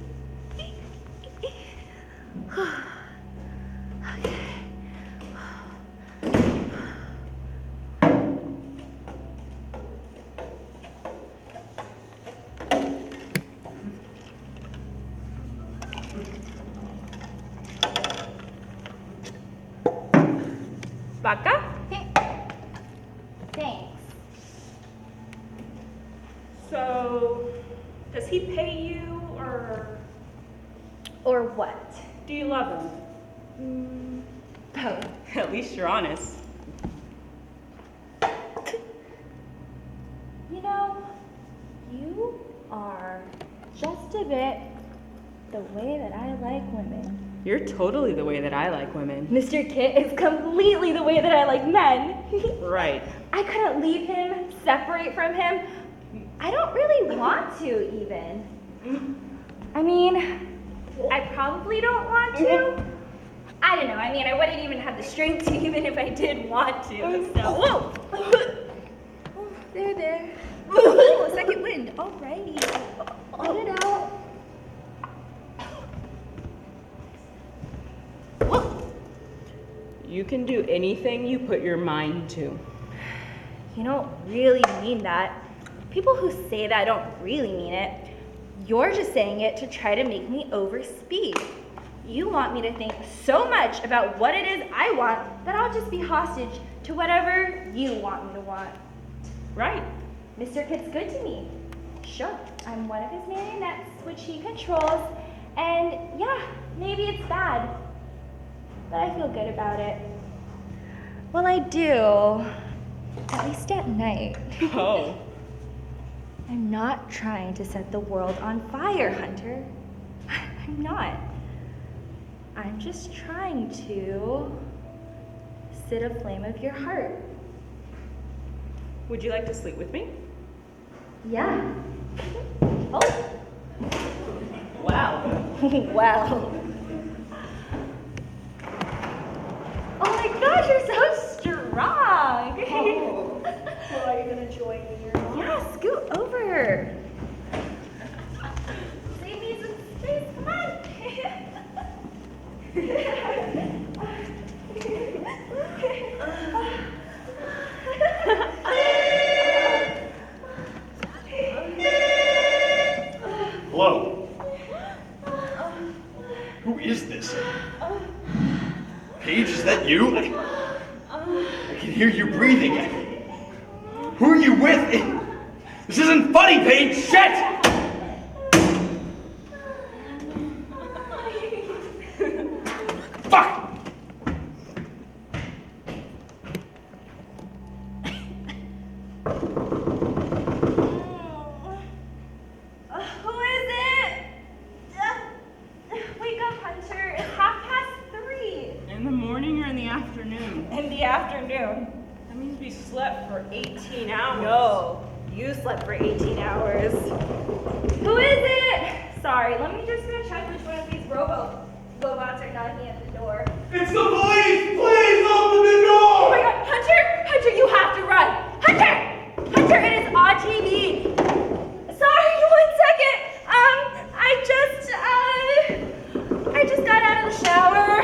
Okay. Vodka? Thanks. So, does he pay you, or Or what? do you love him? Both. At least you're honest. You know, you are just a bit the way that I like women. You're totally the way that I like women. Mr. Kit is completely the way that I like men. Right. I couldn't leave him, separate from him. I don't really want to, even. I mean, I probably don't want to. I don't know. I mean, I wouldn't even have the strength to, even if I did want to. So, whoa! Oh, there. Ooh, a second wind. Alrighty. Let it out. You can do anything you put your mind to. You don't really mean that. People who say that don't really mean it. You're just saying it to try to make me overspeed. You want me to think so much about what it is I want that I'll just be hostage to whatever you want me to want. Right. Mr. Kit's good to me. Sure, I'm one of his marionettes, which he controls, and yeah, maybe it's bad, but I feel good about it. Well, I do, at least at night. Oh. I'm not trying to set the world on fire, Hunter. I'm not. I'm just trying to sit a flame of your heart. Would you like to sleep with me? Yeah. Oh. Wow. Wow. Oh my gosh, you're so strong. Oh. Well, are you gonna join me or not? Yeah, scoot over. Save me some space, come on. Hello? Who is this? Paige, is that you? I can hear you breathing. Who are you with? This isn't funny, Paige! Shit! Fuck! Who is it? Wake up, Hunter. It's 3:30. In the morning or in the afternoon? In the afternoon. That means we slept for 18 hours. No, you slept for 18 hours. Who is it? Sorry, let me just go check which one of these robots are knocking at the door. It's the police! Please open the Oh door! my god, Hunter, you have to run. Hunter, it is on TV. Sorry, 1 second. I just got out of the shower.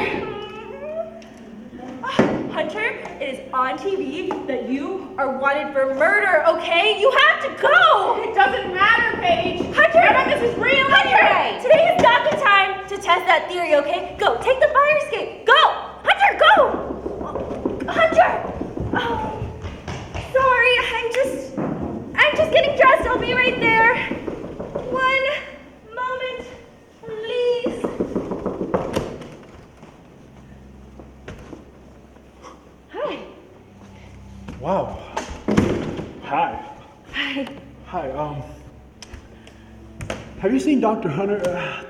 Hunter, it is on TV that you are wanted for murder, okay? You have to go! It doesn't matter, Paige. Hunter! None of this is real Hunter! anyway. Today is not the time to test that theory, okay? Go, take the fire escape. Go! Hunter, go! Hunter! Oh, sorry, I'm just getting dressed. I'll be right there. One moment, Wow. Hi. Hi. Hi. Have you seen Dr. Hunter?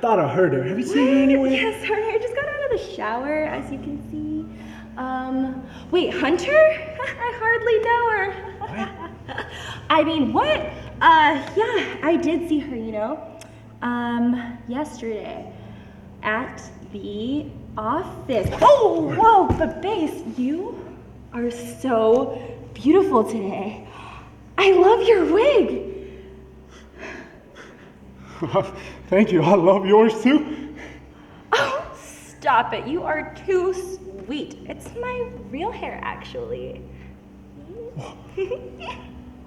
Thought I heard her. Have you seen her anywhere? Yes, sorry, I just got out of the shower, as you can see. Wait, Hunter? I hardly know her. What? I mean, what? Yeah, I did see her, yesterday at the office. Oh, whoa, but Base, you are so beautiful today. I love your wig. Thank you. I love yours too. Oh, stop it. You are too sweet. It's my real hair, actually.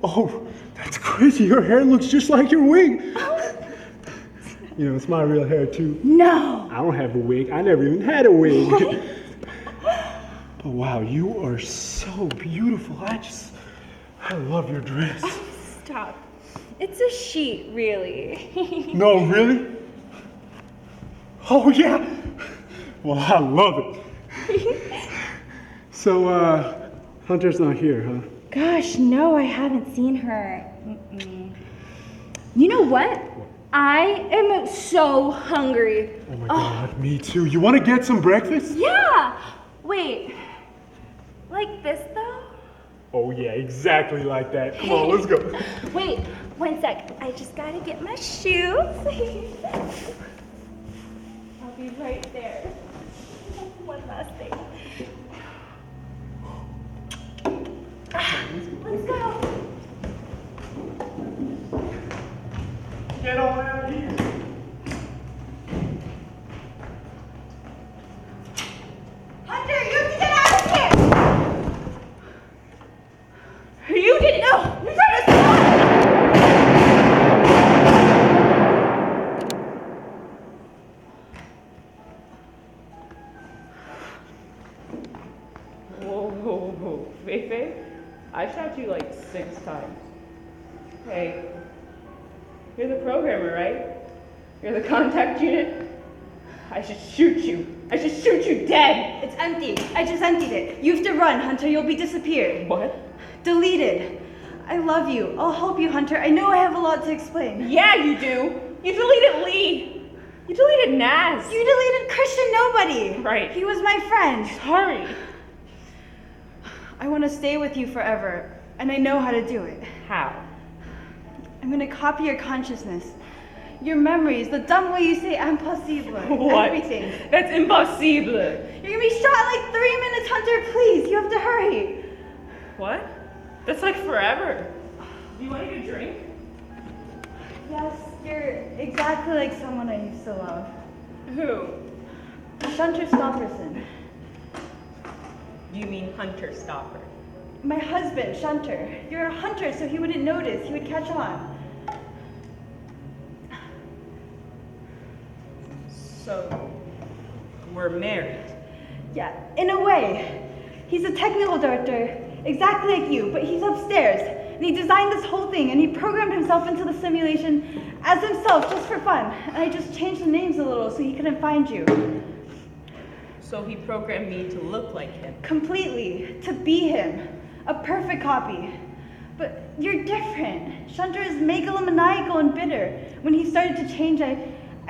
Oh, that's crazy. Your hair looks just like your wig. You know, it's my real hair too. No. I don't have a wig. I never even had a wig. But wow, you are so beautiful. I love your dress. Oh, stop. It's a sheet, really. No, really? Oh, yeah. Well, I love it. So, Hunter's not here, huh? Gosh, no, I haven't seen her. Mm-mm. You know what? I am so hungry. Oh my God, me too. You want to get some breakfast? Yeah. Wait. Like this, though? Oh yeah, exactly like that. Come on, let's go. Wait, 1 sec. I just gotta get my shoes. I'll be right there. One last thing. Let's go. Get on out here. Hunter, you have to get out of here! You didn't know. You're trying to Whoa. Fei, I shot you like 6 times. Hey, you're the programmer, right? You're the contact unit? I should shoot you. I should shoot you dead. It's empty. I just emptied it. You have to run, Hunter. You'll be disappeared. What? Deleted. I love you. I'll help you, Hunter. I know I have a lot to explain. Yeah, you do. You deleted Lee. You deleted Naz. You deleted Christian Nobody. Right. He was my friend. Sorry. I want to stay with you forever, and I know how to do it. How? I'm going to copy your consciousness, your memories, the dumb way you say impossible, What? everything. That's impossible. You're going to be shot in like 3 minutes, Hunter. Please, you have to hurry. What? That's like forever. Do you want to get a drink? Yes, you're exactly like someone I used to love. Who? Shunter Stopperson. Do you mean Hunter Stopper? My husband, Shunter. You're a hunter, so he wouldn't notice. He would catch on. So, we're married. Yeah, in a way. He's a technical director, exactly like you, but he's upstairs. And he designed this whole thing, and he programmed himself into the simulation as himself, just for fun. And I just changed the names a little so he couldn't find you. So he programmed me to look like him. Completely. To be him. A perfect copy. But you're different. Shunter is megalomaniacal and bitter. When he started to change, I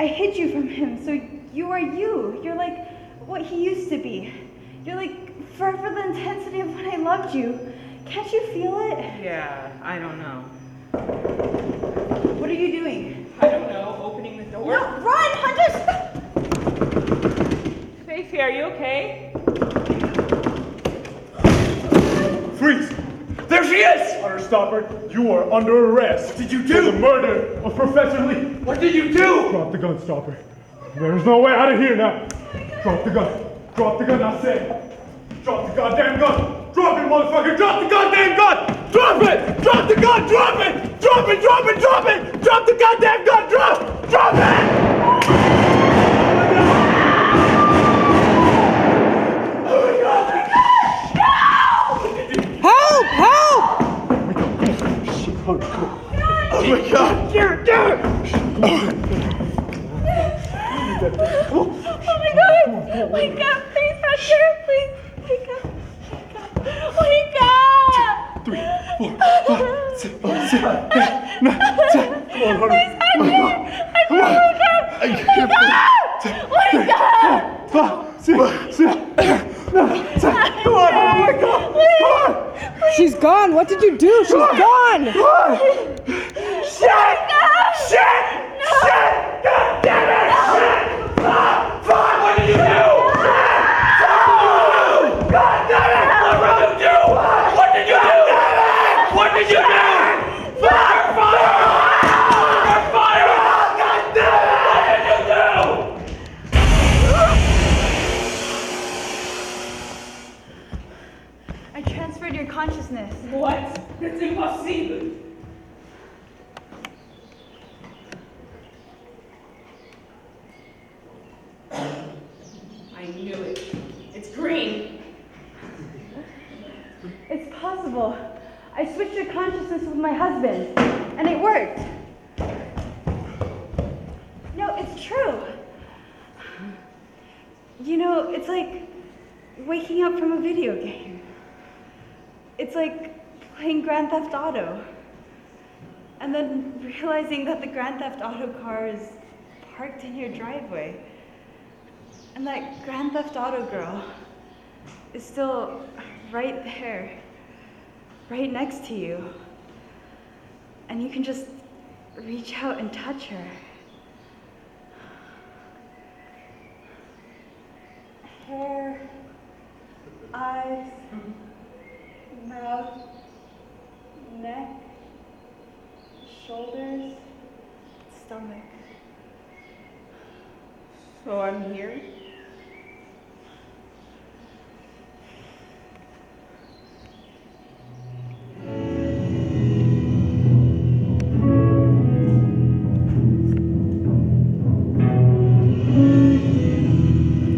hid you from him, so you are you. You're like what he used to be. You're like forever the intensity of when I loved you. Can't you feel it? Yeah, I don't know. What are you doing? I don't know. Opening the door? No, run, Hunter! Faith, are you okay? Freeze! There she is! Hunter Stopper, you are under arrest. What did you do? For the murder of Professor Lee. What did you do? Drop the gun, Stopper. There's no way out of here now. Drop the gun. Drop the gun, I said. Drop the goddamn gun. Drop it, motherfucker. Drop the goddamn gun. Drop it. Drop the gun. Drop it. Drop it. Drop it. Drop it. Drop the goddamn gun. Drop it. Help! Help! Shit, Hunter, come on. Oh my god! Oh my God! Wake up, please, Hunter! Please, wake up! Wake up! Wake up! She's gone. What did you do? She's gone. I transferred your consciousness. What? It's impossible. I knew it. It's green. It's possible. I switched your consciousness with my husband, and it worked. No, it's true. You know, it's like waking up from a video game. It's like playing Grand Theft Auto, and then realizing that the Grand Theft Auto car is parked in your driveway, and that Grand Theft Auto girl is still right there, right next to you, and you can just reach out and touch her. Hair, eyes, mouth, neck, shoulders, stomach. So I'm here.